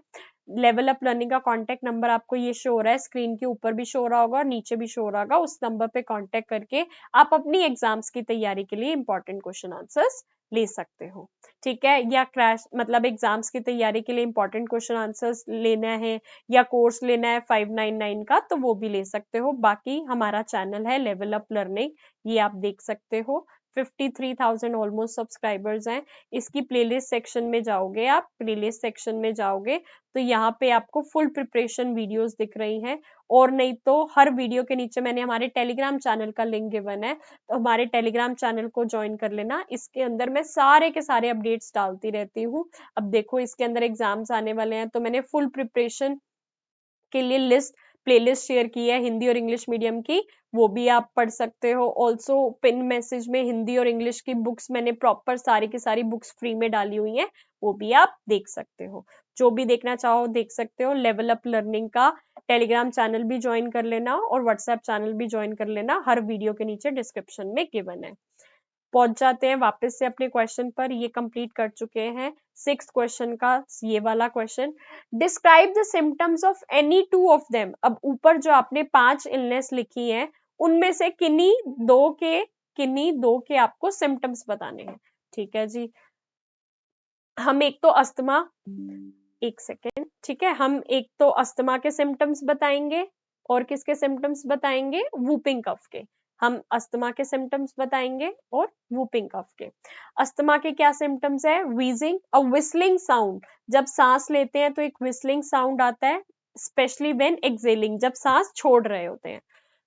लेवल अप लर्निंग का कांटेक्ट नंबर आपको ये शो हो रहा है, स्क्रीन के ऊपर भी शो हो रहा होगा और नीचे भी शो हो रहा होगा, उस नंबर पे कांटेक्ट करके आप अपनी एग्जाम्स की तैयारी के लिए इंपॉर्टेंट क्वेश्चन आंसर्स ले सकते हो। ठीक है, या क्रैश मतलब एग्जाम्स की तैयारी के लिए इंपॉर्टेंट क्वेश्चन आंसर्स लेना है या कोर्स लेना है 599 का, तो वो भी ले सकते हो। बाकी हमारा चैनल है लेवल अप लर्निंग, ये आप देख सकते हो। 53,000 ऑलमोस्ट सब्सक्राइबर्स हैं। इसकी प्लेलिस्ट सेक्शन में जाओगे, आप प्लेलिस्ट सेक्शन में जाओगे तो यहाँ पे आपको फुल प्रिपरेशन वीडियोस दिख रही हैं। और नहीं तो हर वीडियो के नीचे मैंने हमारे टेलीग्राम चैनल का लिंक गिवन है, तो हमारे टेलीग्राम चैनल को ज्वाइन कर लेना। इसके अंदर मैं सारे के सारे अपडेट्स डालती रहती हूँ। अब देखो इसके अंदर एग्जाम्स आने वाले हैं, तो मैंने फुल प्रिपरेशन के लिए प्लेलिस्ट शेयर की है हिंदी और इंग्लिश मीडियम की, वो भी आप पढ़ सकते हो। ऑल्सो पिन मैसेज में हिंदी और इंग्लिश की बुक्स मैंने प्रॉपर सारी की सारी बुक्स फ्री में डाली हुई हैं, वो भी आप देख सकते हो। जो भी देखना चाहो देख सकते हो। लेवल अप लर्निंग का टेलीग्राम चैनल भी ज्वाइन कर लेना और व्हाट्सएप चैनल भी ज्वाइन कर लेना, हर वीडियो के नीचे डिस्क्रिप्शन में गिवन है। पहुंच जाते हैं वापस से अपने क्वेश्चन पर, ये कंप्लीट कर चुके हैं 6th क्वेश्चन का ये वाला question. Describe the symptoms of any two of them. अब ऊपर जो आपने 5 इलनेस लिखी है उनमें से किन्हीं दो के आपको सिम्टम्स बताने हैं। ठीक है जी, हम एक तो अस्थमा, एक सेकेंड, ठीक है, हम एक तो अस्थमा के सिम्टम्स बताएंगे और किसके सिम्टम्स बताएंगे, वूपिंग कफ के। हम अस्थमा के सिम्टम्स बताएंगे और वूपिंग कफ के। अस्थमा के क्या सिम्टम्स है, वीजिंग, अ विस्लिंग साउंड, जब सांस लेते हैं तो एक विस्लिंग साउंड आता है, स्पेशली व्हेन एक्सेलिंग, जब सांस छोड़ रहे होते हैं।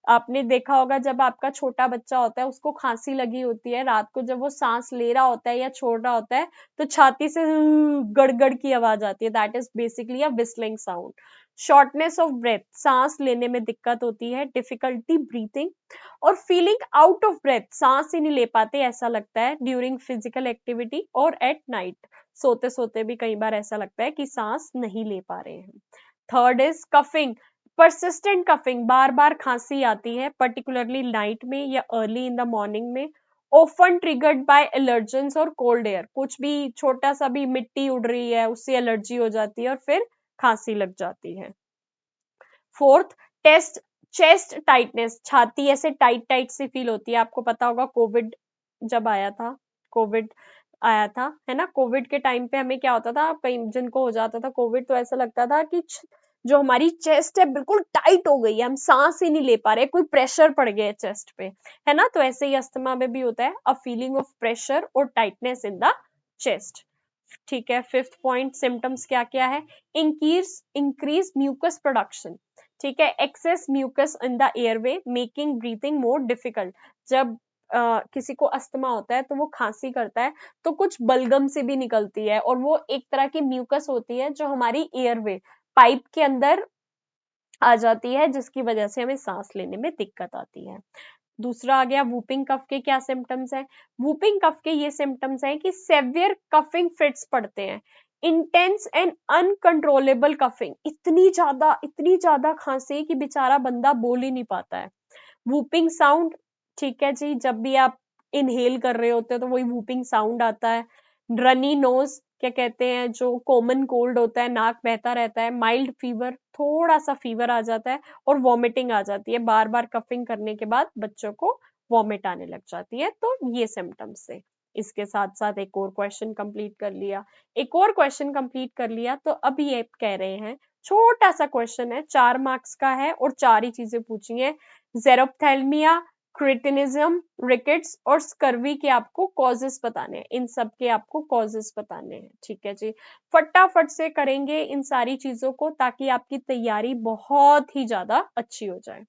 आपने देखा होगा जब आपका छोटा बच्चा होता है उसको खांसी लगी होती है, रात को जब वो सांस ले रहा होता है या छोड़ रहा होता है तो छाती से गड़गड़ की आवाज आती है, that is basically a whistling sound. Shortness of breath, सांस लेने में दिक्कत होती है, डिफिकल्टी ब्रीथिंग और फीलिंग आउट ऑफ ब्रेथ, सांस ही नहीं ले पाते ऐसा लगता है ड्यूरिंग फिजिकल एक्टिविटी और एट नाइट, सोते सोते भी कई बार ऐसा लगता है कि सांस नहीं ले पा रहे हैं। Third is coughing, persistent coughing, बार बार खांसी आती है पर्टिकुलरली नाइट में या अर्ली इन द मॉर्निंग में। ऑफन ट्रिगर्ड बाय एलर्जेंस और कोल्ड एयर, कुछ भी छोटा सा भी मिट्टी उड़ रही है उससे एलर्जी हो जाती है और फिर खांसी लग जाती है। फोर्थ, चेस्ट टाइटनेस, छाती ऐसे टाइट टाइट सी फील होती है। आपको पता होगा कोविड जब आया था, कोविड आया था है ना, कोविड के टाइम पे हमें क्या होता था, कई जिनको हो जाता था कोविड तो ऐसा लगता था कि जो हमारी चेस्ट है बिल्कुल टाइट हो गई है, हम सांस ही नहीं ले पा रहे, कोई प्रेशर पड़ गया है चेस्ट पे, है ना। तो ऐसे ही अस्थमा में भी होता है, अ फीलिंग ऑफ प्रेशर और टाइटनेस इन द चेस्ट। ठीक है, फिफ्थ पॉइंट, सिम्टम्स क्या क्या है, इंक्रीज म्यूकस प्रोडक्शन, ठीक है, excess mucus in the airway making breathing more difficult. जब किसी को अस्थमा होता है तो वो खांसी करता है तो कुछ बलगम से भी निकलती है और वो एक तरह की म्यूकस होती है जो हमारी एयरवे पाइप के अंदर आ जाती है, जिसकी वजह से हमें सांस लेने में दिक्कत आती है। दूसरा आ गया वूपिंग कफ के क्या सिम्टम्स है, वूपिंग कफ के ये सिम्टम्स है कि सेवियर कफिंग फिट्स पड़ते हैं, इंटेंस एंड अनकंट्रोलेबल कफिंग, इतनी ज्यादा खांसी कि बेचारा बंदा बोल ही नहीं पाता है। वूपिंग साउंड, ठीक है जी, जब भी आप इनहेल कर रहे होते हैं तो वही वूपिंग साउंड आता है। रनी नोज, क्या कहते हैं, जो कॉमन कोल्ड होता है, नाक बहता रहता है। माइल्ड फीवर, थोड़ा सा फीवर आ जाता है और वॉमिटिंग आ जाती है, बार बार कफिंग करने के बाद बच्चों को वॉमिट आने लग जाती है। तो ये सिम्टम्स है। इसके साथ साथ एक और क्वेश्चन कंप्लीट कर लिया, तो अब ये कह रहे हैं, छोटा सा क्वेश्चन है, 4 मार्क्स का है और 4 ही चीजें पूछी है। जेरोप्थेल्मिया, क्रिटिनिज्म, रिकेट्स और स्कर्वी के आपको कॉजेस बताने हैं, इन सब के आपको कॉजेस बताने हैं। ठीक है जी, फटाफट से करेंगे इन सारी चीजों को ताकि आपकी तैयारी बहुत ही ज्यादा अच्छी हो जाए।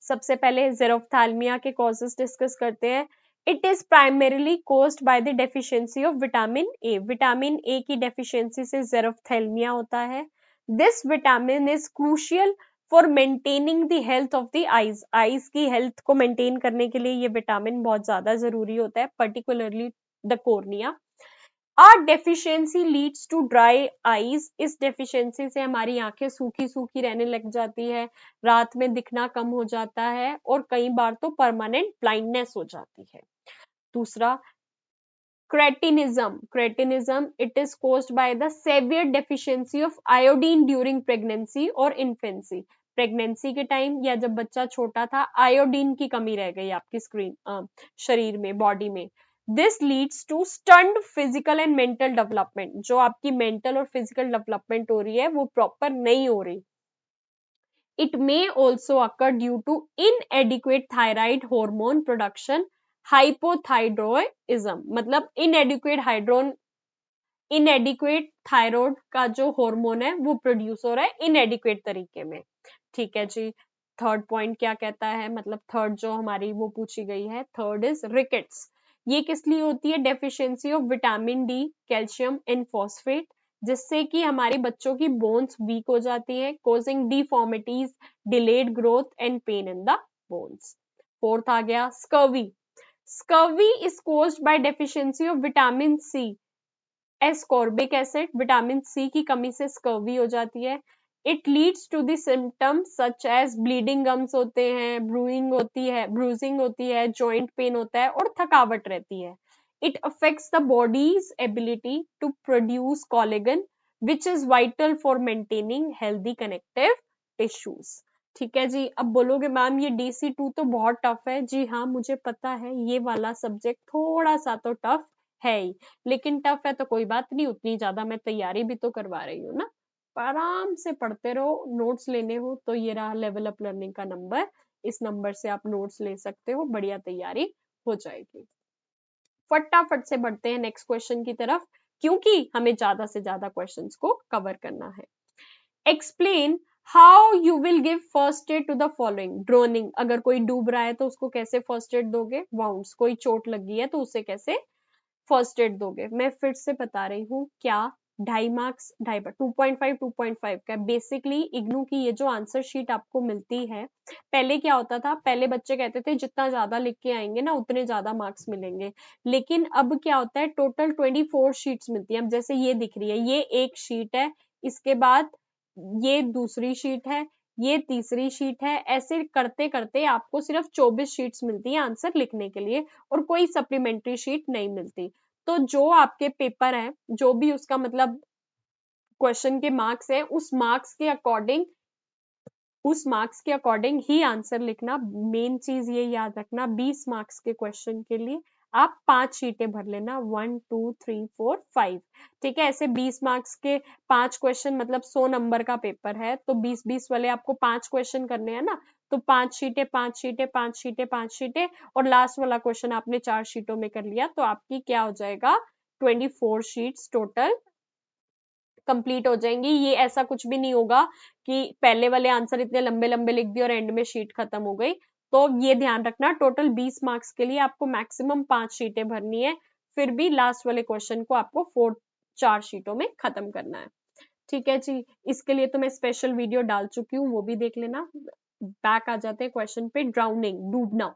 सबसे पहले जेरोफ्थाल्मिया के कॉजेस डिस्कस करते हैं। It is primarily caused by the deficiency of vitamin A, vitamin A की डेफिशिएंसी से जेरोफ्थेल्मिया होता है। This vitamin is crucial for maintaining the health of the eyes, eyes की हेल्थ को मेंटेन करने के लिए ये विटामिन बहुत ज्यादा जरूरी होता है, particularly the cornea. R deficiency leads to dry eyes, इस डेफिशिएंसी से हमारी आंखें सूखी सूखी रहने लग जाती है, रात में दिखना कम हो जाता है और कई बार तो परमानेंट ब्लाइंडनेस हो जाती है। दूसरा, cretinism, it is caused by the severe deficiency of iodine during pregnancy और infancy, प्रेगनेंसी के टाइम या जब बच्चा छोटा था आयोडीन की कमी रह गई आपकी शरीर में, बॉडी में। This leads to stunt physical and mental development, जो आपकी मेंटल और फिजिकल डेवलपमेंट हो रही है वो प्रॉपर नहीं हो रही। It may also occur due to inadequate thyroid hormone production hypothyroidism मतलब इनएडिक्वेट थायराइड का जो हार्मोन है वो प्रोड्यूस हो रहा है इनएडिक्वेट तरीके में। ठीक है जी। थर्ड पॉइंट क्या कहता है, मतलब थर्ड जो हमारी वो पूछी गई है, थर्ड इज रिकेट्स। ये किस लिए होती है? Deficiency of vitamin D, calcium and phosphate, जिससे कि हमारी बच्चों की बोन्स वीक हो जाती है, causing deformities, delayed growth and pain in the bones. Fourth आ गया scurvy. Scurvy is caused by deficiency of vitamin C, ascorbic acid, vitamin C की कमी से स्कर्वी हो जाती है। It leads to the symptoms such as bleeding gums होते हैं, ब्रूजिंग होती है, जॉइंट पेन होता है और थकावट रहती है। It affects the body's ability to produce collagen which is vital for maintaining healthy connective tissues. ठीक है जी। अब बोलोगे मैम ये DC2 तो बहुत टफ है। जी हाँ, मुझे पता है ये वाला सब्जेक्ट थोड़ा सा तो टफ है ही, लेकिन टफ है तो कोई बात नहीं, उतनी ज्यादा मैं तैयारी भी तो करवा रही हूँ ना। आराम से पढ़ते रहो, नोट्स लेने हो तो ये रहा लेवल अप लर्निंग का नंबर, इस नंबर से आप नोट्स ले सकते हो, बढ़िया तैयारी हो जाएगी। फटाफट से बढ़ते हैं नेक्स्ट क्वेश्चन की तरफ, क्योंकि हमें ज्यादा से ज्यादा क्वेश्चंस को कवर करना है। Explain how you will give first aid to the following. Drowning, अगर कोई डूब रहा है तो उसको कैसे फर्स्ट एड दोगे? वाउंड्स, कोई चोट लगी है तो उसे कैसे फर्स्ट एड दोगे? मैं फिर से बता रही हूँ, क्या 2.5 मार्क्स 2.5 का बेसिकली इग्नू की ये जो आंसर शीट आपको मिलती है, पहले क्या होता था, पहले बच्चे कहते थे जितना ज्यादा लिख के आएंगे ना उतने ज्यादा मार्क्स मिलेंगे, लेकिन अब क्या होता है, टोटल 24 शीट्स मिलती है। अब जैसे ये दिख रही है, ये एक शीट है, इसके बाद ये दूसरी शीट है, ये तीसरी शीट है, ऐसे करते करते आपको सिर्फ 24 शीट्स मिलती है आंसर लिखने के लिए, और कोई सप्लीमेंट्री शीट नहीं मिलती। तो जो आपके पेपर है, जो भी उसका मतलब क्वेश्चन के मार्क्स है, उस मार्क्स के अकॉर्डिंग ही आंसर लिखना। मेन चीज ये याद रखना, 20 मार्क्स के क्वेश्चन के लिए आप 5 शीटें भर लेना, 1 2 3 4 5। ठीक है, ऐसे 20 मार्क्स के 5 क्वेश्चन मतलब 100 नंबर का पेपर है, तो 20-20 वाले आपको 5 क्वेश्चन करने हैं ना, तो 5 शीटें 5 शीटें 5 शीटें 5 शीटें, और लास्ट वाला क्वेश्चन आपने 4 शीटों में कर लिया, तो आपकी क्या हो जाएगा, 24 शीट्स टोटल कंप्लीट हो जाएंगी। ये ऐसा कुछ भी नहीं होगा कि पहले वाले आंसर इतने लंबे लंबे लिख दिए और एंड में शीट खत्म हो गई। तो ये ध्यान रखना, टोटल 20 मार्क्स के लिए आपको मैक्सिमम 5 शीटें भरनी है, फिर भी लास्ट वाले क्वेश्चन को आपको 4 शीटों में खत्म करना है। ठीक है जी, इसके लिए तो मैं स्पेशल वीडियो डाल चुकी हूँ, वो भी देख लेना। बैक आ जाते हैं क्वेश्चन पे। ड्राउनिंग, डूबना।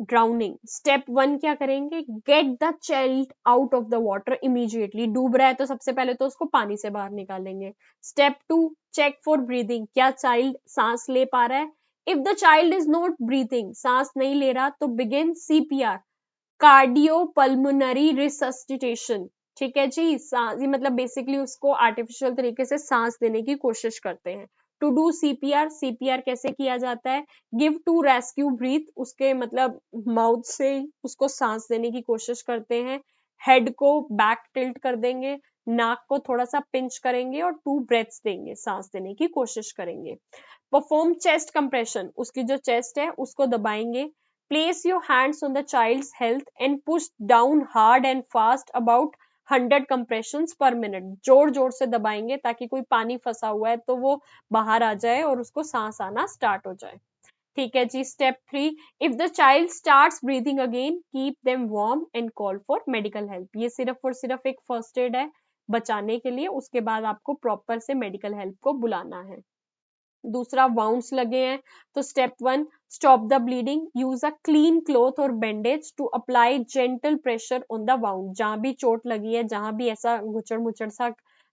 ड्राउनिंग, स्टेप 1 क्या करेंगे, get the child out of the water immediately. डूब रहा है तो सबसे पहले तो उसको पानी से बाहर निकालेंगे। स्टेप 2, चेक फॉर ब्रीदिंग, क्या चाइल्ड सांस ले पा रहा है? If the child is not breathing, सांस नहीं ले रहा, तो बिगिन CPR, कार्डियो पल्मोनरी रिसस्टिटेशन। ठीक है जी, सांस मतलब बेसिकली उसको आर्टिफिशियल तरीके से सांस देने की कोशिश करते हैं। टू डू CPR कैसे किया जाता है, गिव टू रेस्क्यू ब्रीथ, उसके मतलब माउथ से उसको सांस देने की कोशिश करते हैं। हेड को बैक टिल्ट कर देंगे, नाक को थोड़ा सा पिंच करेंगे और 2 ब्रेथ्स देंगे, सांस देने की कोशिश करेंगे। परफॉर्म चेस्ट कंप्रेशन, उसकी जो चेस्ट है उसको दबाएंगे। Place your hands on the child's health and push down hard and fast about 100 compressions per minute, जोर जोर से दबाएंगे ताकि कोई पानी फंसा हुआ है तो वो बाहर आ जाए और उसको सांस आना स्टार्ट हो जाए। ठीक है जी। Step 3, if the child starts breathing again, keep them warm and call for medical help. ये सिर्फ और सिर्फ एक फर्स्ट एड है बचाने के लिए, उसके बाद आपको प्रॉपर से मेडिकल हेल्प को बुलाना है। दूसरा, वाउंड्स लगे हैं तो step 1, stop the bleeding, use a clean cloth और bandage to apply gentle pressure on the wound. जहां भी चोट लगी है, जहां भी ऐसा गुचड़ मुचड़ सा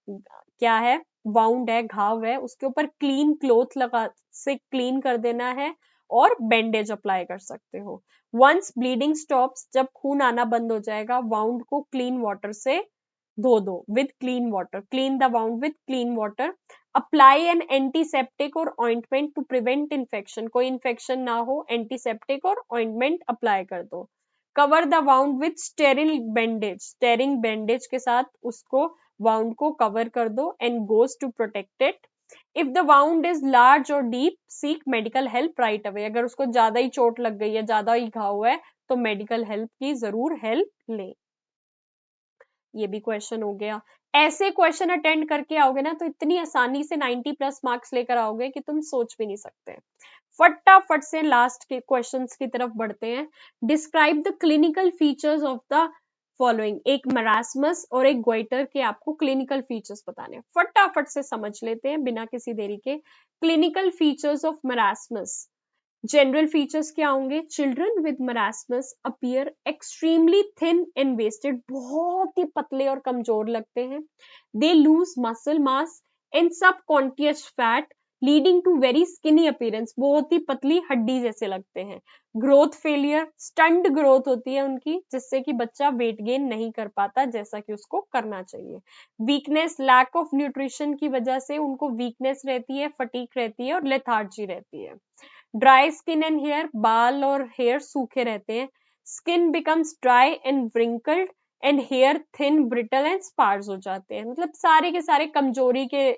क्या है, वाउंड है, घाव है, उसके ऊपर क्लीन क्लॉथ लगा से क्लीन कर देना है और बैंडेज अप्लाई कर सकते हो। वंस ब्लीडिंग स्टॉप्स, जब खून आना बंद हो जाएगा, वाउंड को क्लीन वाटर से धो दो with clean water, clean the wound with clean water. Apply an antiseptic और ऑइंटमेंट टू प्रिवेंट इन्फेक्शन, कोई इन्फेक्शन ना हो, एंटीसेप्टिक और ऑइंटमेंट अप्लाई कर दो। Cover the wound with sterile bandage, sterile bandage के साथ उसको वाउंड को कवर कर दो and gauze to protect it. If the wound is large और deep seek medical help right away, अगर उसको ज्यादा ही चोट लग गई है, ज्यादा ही घाव है, तो मेडिकल हेल्प की जरूर हेल्प लें। ये भी क्वेश्चन हो गया। ऐसे क्वेश्चन अटेंड करके आओगे ना तो इतनी आसानी से 90+ मार्क्स लेकर आओगे कि तुम सोच भी नहीं सकते। फटाफट से लास्ट के क्वेश्चंस की तरफ बढ़ते हैं। Describe the clinical features of the following. एक मरासमस और एक गोइटर के आपको क्लिनिकल फीचर्स बताने हैं, फटाफट से समझ लेते हैं बिना किसी देरी के। Clinical features of marasmus, general features क्या होंगे? Children with marasmus appear extremely thin and wasted, बहुत ही पतले और कमजोर लगते हैं। They lose muscle mass and subcutaneous fat leading to very skinny appearance, बहुत ही पतली हड्डी जैसे लगते हैं। ग्रोथ फेलियर, स्टंट ग्रोथ होती है उनकी, जिससे कि बच्चा वेट गेन नहीं कर पाता जैसा कि उसको करना चाहिए। वीकनेस, लैक ऑफ न्यूट्रिशन की वजह से उनको वीकनेस रहती है, फटीक रहती है और लेथार्जी रहती है। ड्राई स्किन एंड हेयर, बाल और हेयर सूखे रहते हैं। Skin becomes dry and wrinkled and hair thin brittle and sparse हो जाते हैं, मतलब सारे के सारे कमजोरी के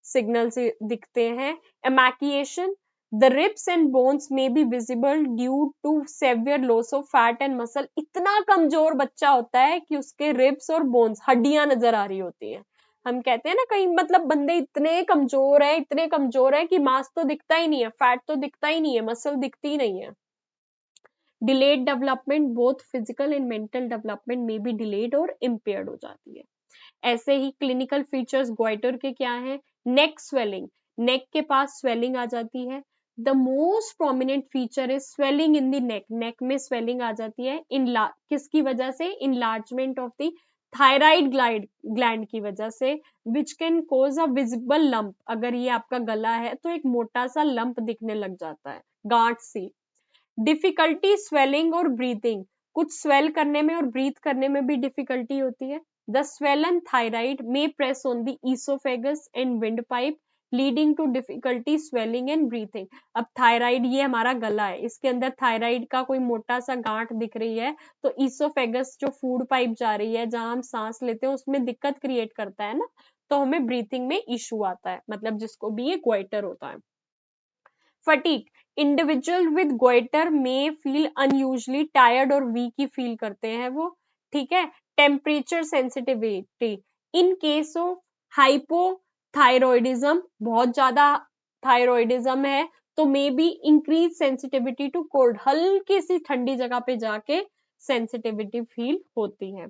सिग्नल्स दिखते हैं। Emaciation, the ribs and bones may be visible due to severe loss of fat and muscle, इतना कमजोर बच्चा होता है कि उसके रिब्स और बोन्स, हड्डियां नजर आ रही होती हैं। हम कहते हैं ना कहीं, मतलब बंदे इतने कमजोर है, इतने कमजोर है कि मांस तो दिखता ही नहीं है, फैट तो दिखता ही नहीं है, मसल दिखती ही नहीं है। Delayed development, both physical and mental development में बी डिलेड और इम्पेयर्ड हो जाती है। ऐसे ही क्लिनिकल फीचर्स गोइटर के क्या है? नेक स्वेलिंग, नेक के पास स्वेलिंग आ जाती है। The most prominent feature is swelling in the neck, neck में स्वेलिंग आ जाती है। किसकी वजह से? Enlargement of the thyroid gland की वजह से, which can cause a visible lump, अगर ये आपका गला है तो एक मोटा सा लंप दिखने लग जाता है, गांठ सी। डिफिकल्टी स्वेलिंग और ब्रीथिंग, कुछ स्वेल करने में और ब्रीथ करने में भी डिफिकल्टी होती है। The swollen thyroid may press on the esophagus and windpipe leading to difficulty swelling and breathing। अब थायराइड, ये हमारा गला है, इसके अंदर थायराइड का कोई मोटा सा गांठ दिख रही है तो ईसोफेगस जो फूड पाइप जा रही है जहां हम सांस लेते हैं उसमें दिक्कत क्रिएट करता है ना, तो हमें ब्रीथिंग में इशू आता है, मतलब जिसको भी ये गोइटर होता है। Fatigue, individual with goitre may feel unusually tired और वीक ही फील करते हैं वो, ठीक है। Temperature sensitivity, in case of hypothyroidism, बहुत ज्यादा थायरॉयडिज्म है तो may be increase sensitivity to cold, हल्की सी ठंडी जगह पे जाके सेंसिटिविटी फील होती है।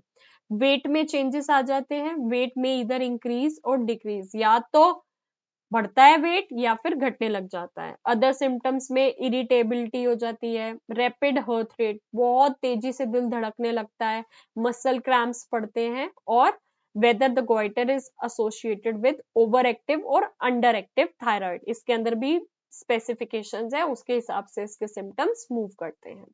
वेट में चेंजेस आ जाते हैं, वेट में इधर इंक्रीज और डिक्रीज, या तो बढ़ता है वेट या फिर घटने लग जाता है। अदर सिम्टम्स में इरिटेबिलिटी हो जाती है, रैपिड हार्ट रेट, बहुत तेजी से दिल धड़कने लगता है, मसल क्रैम्प्स पड़ते हैं, और whether the goitre is associated with over active और अंडर एक्टिव थायराइड, इसके अंदर भी स्पेसिफिकेशंस है, उसके हिसाब से इसके सिम्टम्स मूव करते हैं।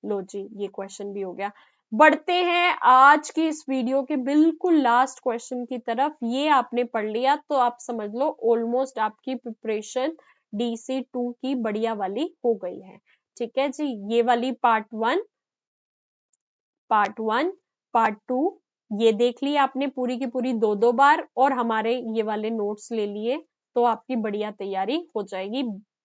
लो जी, ये क्वेश्चन भी हो गया। बढ़ते हैं आज की इस वीडियो के बिल्कुल लास्ट क्वेश्चन की तरफ। ये आपने पढ़ लिया तो आप समझ लो ऑलमोस्ट आपकी प्रिपरेशन DC2 की बढ़िया वाली हो गई है, ठीक है जी। ये वाली पार्ट 1, पार्ट 2 ये देख लिया आपने पूरी की पूरी 2-2 बार, और हमारे ये वाले नोट्स ले लिए, तो आपकी बढ़िया तैयारी हो जाएगी,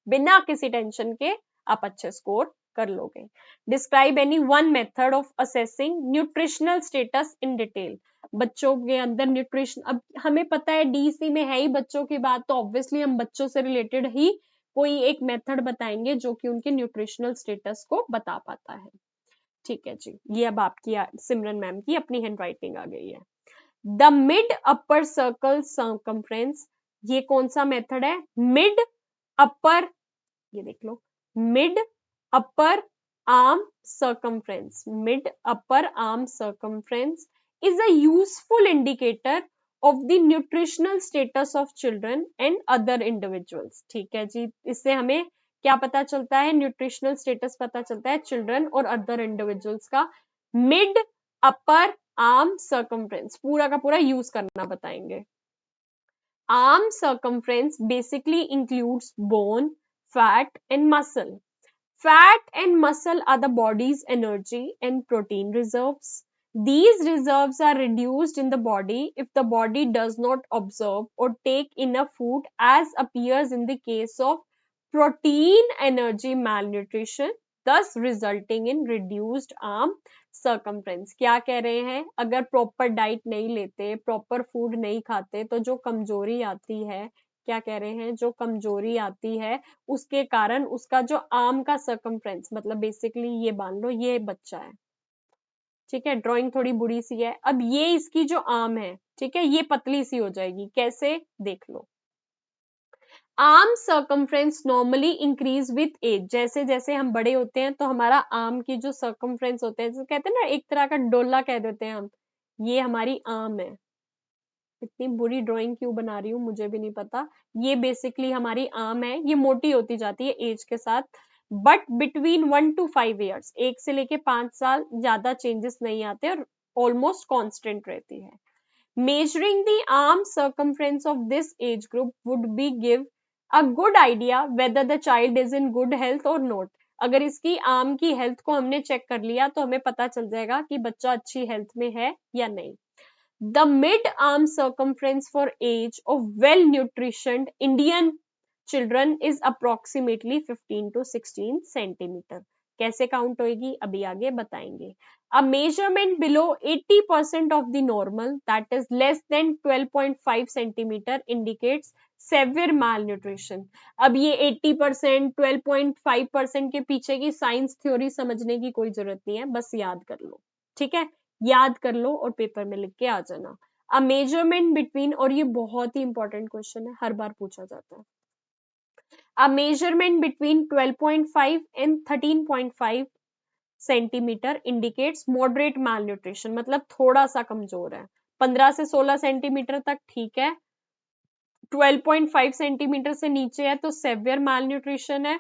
बिना किसी टेंशन के आप अच्छे स्कोर कर लोगे। Describe any one method of assessing nutritional status in detail, बच्चों के अंदर न्यूट्रिशन, अब हमें पता है DC में है ही बच्चों की बात, तो ऑब्वियसली हम बच्चों से रिलेटेड ही कोई एक मेथड बताएंगे जो कि उनके न्यूट्रिशनल स्टेटस को बता पाता है, ठीक है जी। ये अब आपकी सिमरन मैम की अपनी हैंड राइटिंग आ गई है। The mid upper circle circumference, ये कौन सा मेथड है? मिड अपर, ये देख लो, mid upper arm circumference, mid upper arm circumference is a useful indicator of the nutritional status of children and other individuals, ठीक है जी। इससे हमें क्या पता चलता है? न्यूट्रिशनल स्टेटस पता चलता है चिल्ड्रन और अदर इंडिविजुअल्स का। मिड अपर आर्म सर्कमफ्रेंस पूरा का पूरा यूज करना बताएंगे। Arm circumference basically includes bone, fat and muscle. Fat and muscle are the body's energy and protein reserves. These reserves are reduced in the body if the body does not absorb or take enough food, as appears in the case of protein energy malnutrition, thus resulting in reduced arm circumference. क्या कह रहे हैं, अगर proper diet नहीं लेते, proper food नहीं खाते, तो जो कमजोरी आती है, क्या कह रहे हैं, जो कमजोरी आती है उसके कारण उसका जो आर्म का सर्कमफ्रेंस, मतलब बेसिकली ये मान लो ये बच्चा है, ठीक है, ड्राइंग थोड़ी बुरी सी है, अब ये इसकी जो आर्म है, ठीक है, ये पतली सी हो जाएगी, कैसे, देख लो। Arm circumference normally increase with age, जैसे जैसे हम बड़े होते हैं तो हमारा आर्म की जो सर्कमफ्रेंस होते हैं, जैसे कहते हैं ना, एक तरह का डोला कह देते हैं हम, ये हमारी आर्म है। इतनी बुरी ड्राइंग क्यों बना रही हूँ मुझे भी नहीं पता, ये बेसिकली हमारी आर्म है, ये मोटी होती जाती है एज के साथ, बट बिटवीन 1 to 5 years, 1 से लेके 5 साल ज्यादा चेंजेस नहीं आते और ऑलमोस्ट कांस्टेंट रहती है। Measuring the arm circumference of this age group would be give a good idea whether the child is in good health or not. अगर इसकी आर्म की हेल्थ को हमने चेक कर लिया तो हमें पता चल जाएगा कि बच्चा अच्छी हेल्थ में है या नहीं। The mid arm circumference for age of well nutritioned Indian children is approximately 15 to 16 centimeter. कैसे काउंट होगी अभी आगे बताएंगे। A measurement below 80% of the normal, that is less than 12.5 centimeter, indicates severe malnutrition. अब ये 80%, 12.5% के पीछे की साइंस थ्योरी समझने की कोई जरूरत नहीं है, बस याद कर लो, ठीक है, याद कर लो और पेपर में लिख के आ जाना। अ मेजरमेंट बिटवीन, और ये बहुत ही इंपॉर्टेंट क्वेश्चन है, हर बार पूछा जाता है। अ measurement between 12.5 and 13.5 centimetre indicates moderate malnutrition, मतलब थोड़ा सा कमजोर है। 15 से 16 सेंटीमीटर तक ठीक है, 12.5 सेंटीमीटर से नीचे है तो सेवियर मालन्यूट्रिशन है,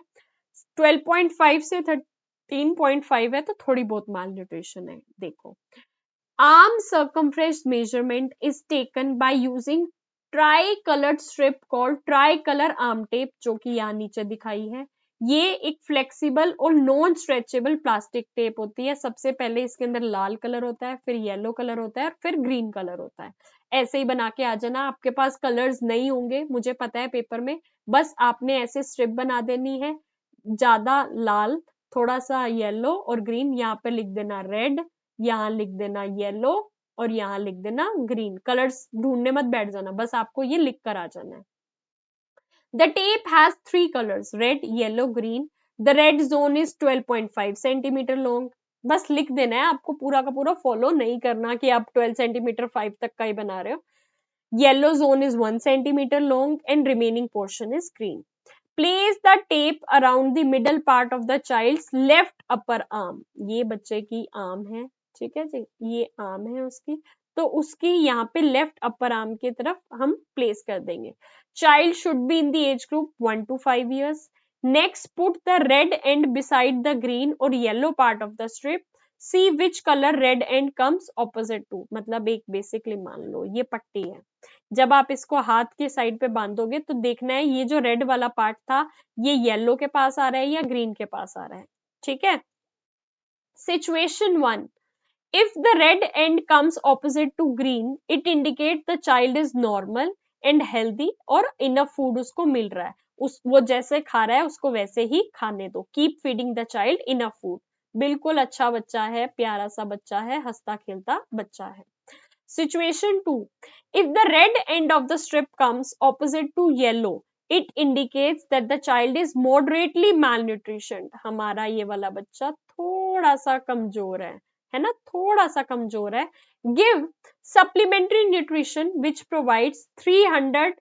12.5 से 13.5 है तो थोड़ी बहुत मालन्यूट्रिशन है। देखो, arm circumference measurement is taken by using tri-colored strip called tricolor arm tape, जो कि यहाँ नीचे दिखाई है। ये एक फ्लेक्सिबल और नॉन स्ट्रेचेबल प्लास्टिक टेप होती है। सबसे पहले इसके अंदर लाल कलर होता है, फिर येलो कलर होता है, फिर ग्रीन कलर होता है। ऐसे ही बना के आ जाना, आपके पास कलर्स नहीं होंगे मुझे पता है पेपर में, बस आपने ऐसे स्ट्रिप बना देनी है, ज्यादा लाल, थोड़ा सा येलो और ग्रीन, यहाँ पे लिख देना रेड, यहाँ लिख देना येलो और यहाँ लिख देना ग्रीन। कलर्स ढूंढने मत बैठ जाना, बस आपको ये लिख कर आ जाना है। The tape has 3 colors, red, yellow, green. The red zone is 12.5 centimeter long. बस लिख देना है, आपको पूरा का पूरा फॉलो नहीं करना कि आप 12 सेंटीमीटर 5 तक का ही बना रहे हो। Yellow zone is 1 centimeter long and remaining portion is green. Place the tape around the middle part of the child's left upper arm. ये बच्चे की आर्म है, ठीक है जी, ये आर्म है उसकी, तो उसकी यहाँ पे लेफ्ट अपर आर्म की तरफ हम प्लेस कर देंगे। Child should be in the age group 1 to 5 years. Next put the red end beside the green और yellow part of the strip, see which colour red end comes opposite to, मतलब एक basically मान लो ये पट्टी है, जब आप इसको हाथ के साइड पे बांधोगे तो देखना है ये जो रेड वाला पार्ट था ये येलो के पास आ रहा है या ग्रीन के पास आ रहा है, ठीक है। Situation 1, if the red end comes opposite to green, it indicates the child is normal and healthy और enough food उसको मिल रहा है, उस वो जैसे खा रहा है उसको वैसे ही खाने दो। Keep feeding the child enough food, बिल्कुल अच्छा बच्चा है, प्यारा सा बच्चा है, हंसता खेलता बच्चा है। Situation 2, if the red end of the strip comes opposite to yellow, it indicates that the child is moderately malnutritioned. हमारा ये वाला बच्चा थोड़ा सा कमजोर है ना, थोड़ा सा कमजोर है। Give supplementary nutrition which provides 300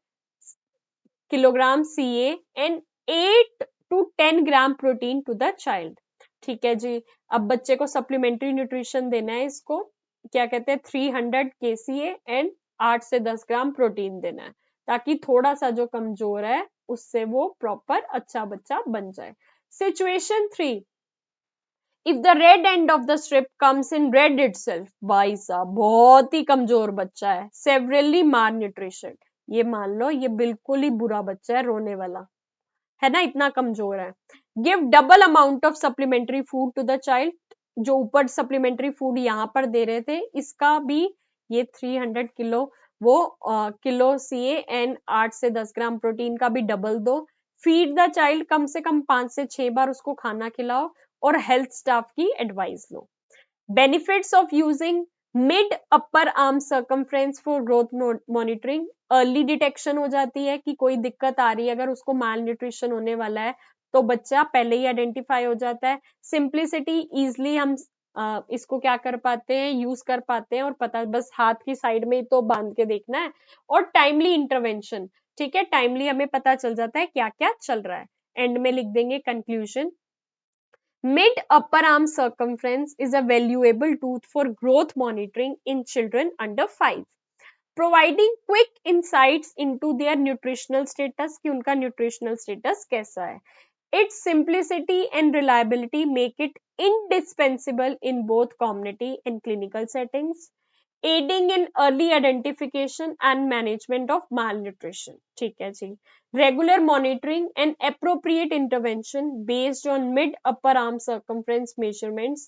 kilogram CA and 8 to 10 gram protein to the child. ठीक है जी, अब बच्चे को सप्लीमेंट्री न्यूट्रिशन देना है, इसको क्या कहते हैं 300 KCA एंड 8 से 10 ग्राम प्रोटीन देना है, ताकि थोड़ा सा जो कमजोर है उससे वो प्रॉपर अच्छा बच्चा बन जाए। Situation 3, if the red end of the strip comes in red itself, भाई साहब बहुत ही कमजोर बच्चा है, सेवरली माल न्यूट्रिशन, ये मान लो ये बिल्कुल ही बुरा बच्चा है, रोने वाला है ना, इतना कमजोर है। Give double amount of supplementary food to the child, जो ऊपर सप्लीमेंट्री फूड यहाँ पर दे रहे थे, इसका भी ये 300 किलो वो किलो सी एंड 8 से 10 ग्राम प्रोटीन का भी डबल दो। फीड द चाइल्ड, कम से कम 5 से 6 बार उसको खाना खिलाओ और हेल्थ स्टाफ की advice low. Benefits of using mid upper arm circumference for growth monitoring, early detection हो जाती है कि कोई दिक्कत आ रही है, अगर उसको माल न्यूट्रिशन होने वाला है तो बच्चा पहले ही आइडेंटिफाई हो जाता है। सिंप्लिसिटी, इजिली हम इसको क्या कर पाते हैं, यूज कर पाते हैं, और पता बस हाथ की साइड में तो बांध के देखना है। और टाइमली इंटरवेंशन, ठीक है, टाइमली हमें पता चल जाता है क्या क्या चल रहा है। एंड में लिख देंगे conclusion, mid upper arm circumference is a valuable tool for growth monitoring in children under 5, providing quick insights into their nutritional status कि उनका nutritional status कैसा है। Its simplicity and reliability make it indispensable in both community and clinical settings, aiding in early identification and management of malnutrition। ठीक है जी। Regular monitoring and appropriate intervention based on mid upper arm circumference measurements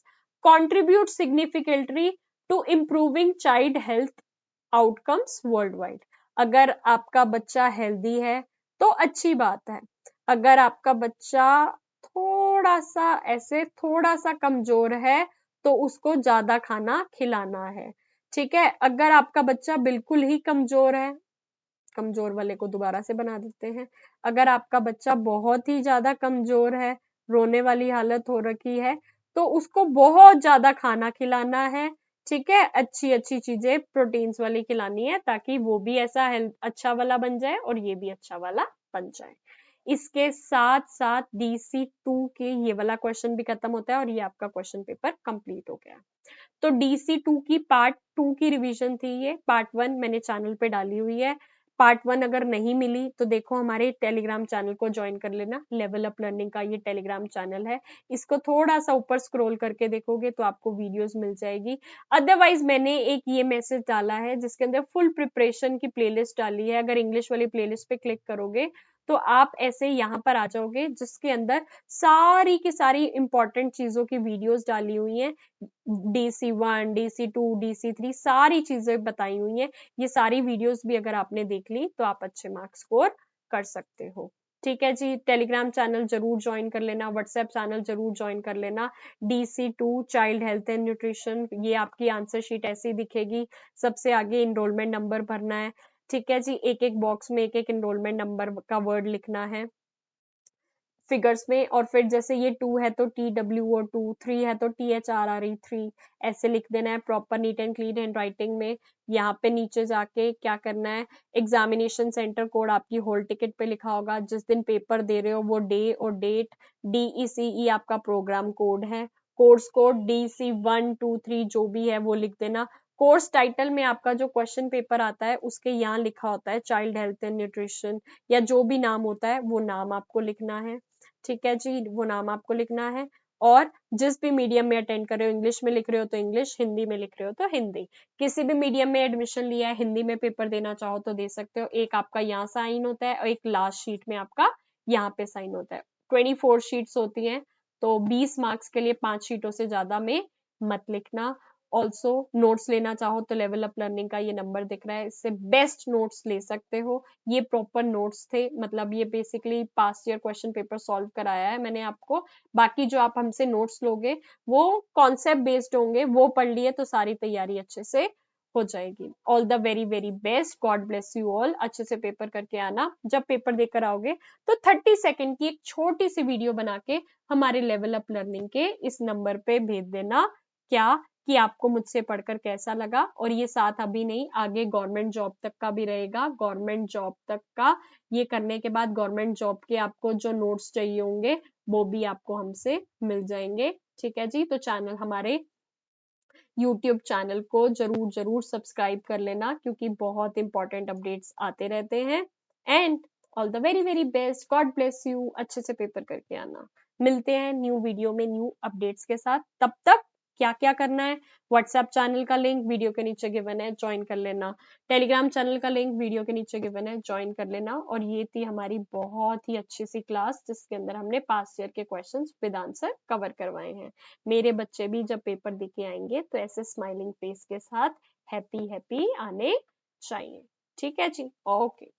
contribute significantly to improving child health outcomes worldwide। अगर आपका बच्चा healthy है तो अच्छी बात है, अगर आपका बच्चा थोड़ा सा ऐसे थोड़ा सा कमजोर है तो उसको ज्यादा खाना खिलाना है। ठीक है, अगर आपका बच्चा बिल्कुल ही कमजोर है, कमजोर वाले को दोबारा से बना देते हैं, अगर आपका बच्चा बहुत ही ज्यादा कमजोर है, रोने वाली हालत हो रखी है, तो उसको बहुत ज्यादा खाना खिलाना है। ठीक है, अच्छी अच्छी चीजें प्रोटीन्स वाली खिलानी है ताकि वो भी ऐसा हेल्थ अच्छा वाला बन जाए और ये भी अच्छा वाला बन जाए। इसके साथ साथ DC2 के ये वाला क्वेश्चन भी खत्म होता है और ये आपका क्वेश्चन पेपर कंप्लीट हो गया। तो DC2 की पार्ट 2 की रिवीजन थी ये, पार्ट 1 मैंने चैनल पे डाली हुई है। पार्ट 1 अगर नहीं मिली तो देखो हमारे टेलीग्राम चैनल को ज्वाइन कर लेना, लेवल अप लर्निंग का ये टेलीग्राम चैनल है, इसको थोड़ा सा ऊपर स्क्रॉल करके देखोगे तो आपको वीडियोस मिल जाएगी। अदरवाइज मैंने एक ये मैसेज डाला है जिसके अंदर फुल प्रिपरेशन की प्लेलिस्ट डाली है, अगर इंग्लिश वाली प्लेलिस्ट पे क्लिक करोगे तो आप ऐसे यहाँ पर आ जाओगे, जिसके अंदर सारी की सारी इंपॉर्टेंट चीजों की वीडियोस डाली हुई हैं। DC1, DC2, DC3 सारी चीजें बताई हुई हैं। ये सारी वीडियोस भी अगर आपने देख ली तो आप अच्छे मार्क्स स्कोर कर सकते हो। ठीक है जी, टेलीग्राम चैनल जरूर ज्वाइन कर लेना, व्हाट्सएप चैनल जरूर ज्वाइन कर लेना। DC2 child health and nutrition, ये आपकी आंसर शीट ऐसी दिखेगी, सबसे आगे इनरोलमेंट नंबर भरना है। ठीक है जी, एक एक बॉक्स में एक एक इनरोलमेंट नंबर का वर्ड लिखना है फिगर्स में, और फिर जैसे ये 2 है तो TWO2, 3 है तो THRRE3, ऐसे लिख देना है proper neat and clean hand writing में। यहाँ पे नीचे जाके क्या करना है, एग्जामिनेशन सेंटर कोड आपकी होल टिकट पे लिखा होगा, जिस दिन पेपर दे रहे हो वो डे और डेट, DECE आपका प्रोग्राम कोड है, कोर्स कोड DC123 जो भी है वो लिख देना। कोर्स टाइटल में आपका जो क्वेश्चन पेपर आता है उसके यहाँ लिखा होता है चाइल्ड हेल्थ एंड न्यूट्रिशन, या जो भी नाम होता है वो नाम आपको लिखना है। ठीक है जी, वो नाम आपको लिखना है। और जिस भी मीडियम में अटेंड कर रहे हो, इंग्लिश में लिख रहे हो तो इंग्लिश, हिंदी में लिख रहे हो तो हिंदी, किसी भी मीडियम में एडमिशन लिया है, हिंदी में पेपर देना चाहो तो दे सकते हो। एक आपका यहाँ साइन होता है और एक लास्ट शीट में आपका यहाँ पे साइन होता है। 24 शीट्स होती हैं, तो 20 मार्क्स के लिए 5 शीटों से ज्यादा में मत लिखना। ऑल्सो नोट्स लेना चाहो तो लेवल अप लर्निंग का ये नंबर दिख रहा है, इससे बेस्ट नोट्स ले सकते हो। ये प्रॉपर नोट्स थे, मतलब ये basically past year question paper solve कराया है मैंने आपको। बाकी जो आप हमसे नोट्स लोगे वो कॉन्सेप्ट बेस्ड होंगे, वो पढ़ लिए तो सारी तैयारी अच्छे से हो जाएगी। All the very very best, God bless you all. अच्छे से पेपर करके आना, जब पेपर देकर आओगे तो 30 सेकेंड की एक छोटी सी वीडियो बना के हमारे लेवल अप लर्निंग के इस नंबर पे भेज देना, क्या कि आपको मुझसे पढ़कर कैसा लगा। और ये साथ अभी नहीं, आगे गवर्नमेंट जॉब तक का भी रहेगा, गवर्नमेंट जॉब तक का ये करने के बाद गवर्नमेंट जॉब के आपको जो नोट्स चाहिए होंगे वो भी आपको हमसे मिल जाएंगे। ठीक है जी, तो चैनल हमारे यूट्यूब चैनल को जरूर जरूर सब्सक्राइब कर लेना, क्योंकि बहुत इंपॉर्टेंट अपडेट्स आते रहते हैं। And all the very very best, God bless you, अच्छे से पेपर करके आना। मिलते हैं न्यू वीडियो में न्यू अपडेट्स के साथ, तब तक क्या क्या करना है, व्हाट्सएप चैनल का लिंक वीडियो के नीचे गिवन है, ज्वाइन कर लेना। टेलीग्राम चैनल का लिंक वीडियो के नीचे गिवन है, ज्वाइन कर लेना। और ये थी हमारी बहुत ही अच्छी सी क्लास जिसके अंदर हमने पास ईयर के क्वेश्चंस विद आंसर कवर करवाए हैं। मेरे बच्चे भी जब पेपर देके आएंगे तो ऐसे स्माइलिंग फेस के साथ हैप्पी हैप्पी आने चाहिए। ठीक है जी, ओके।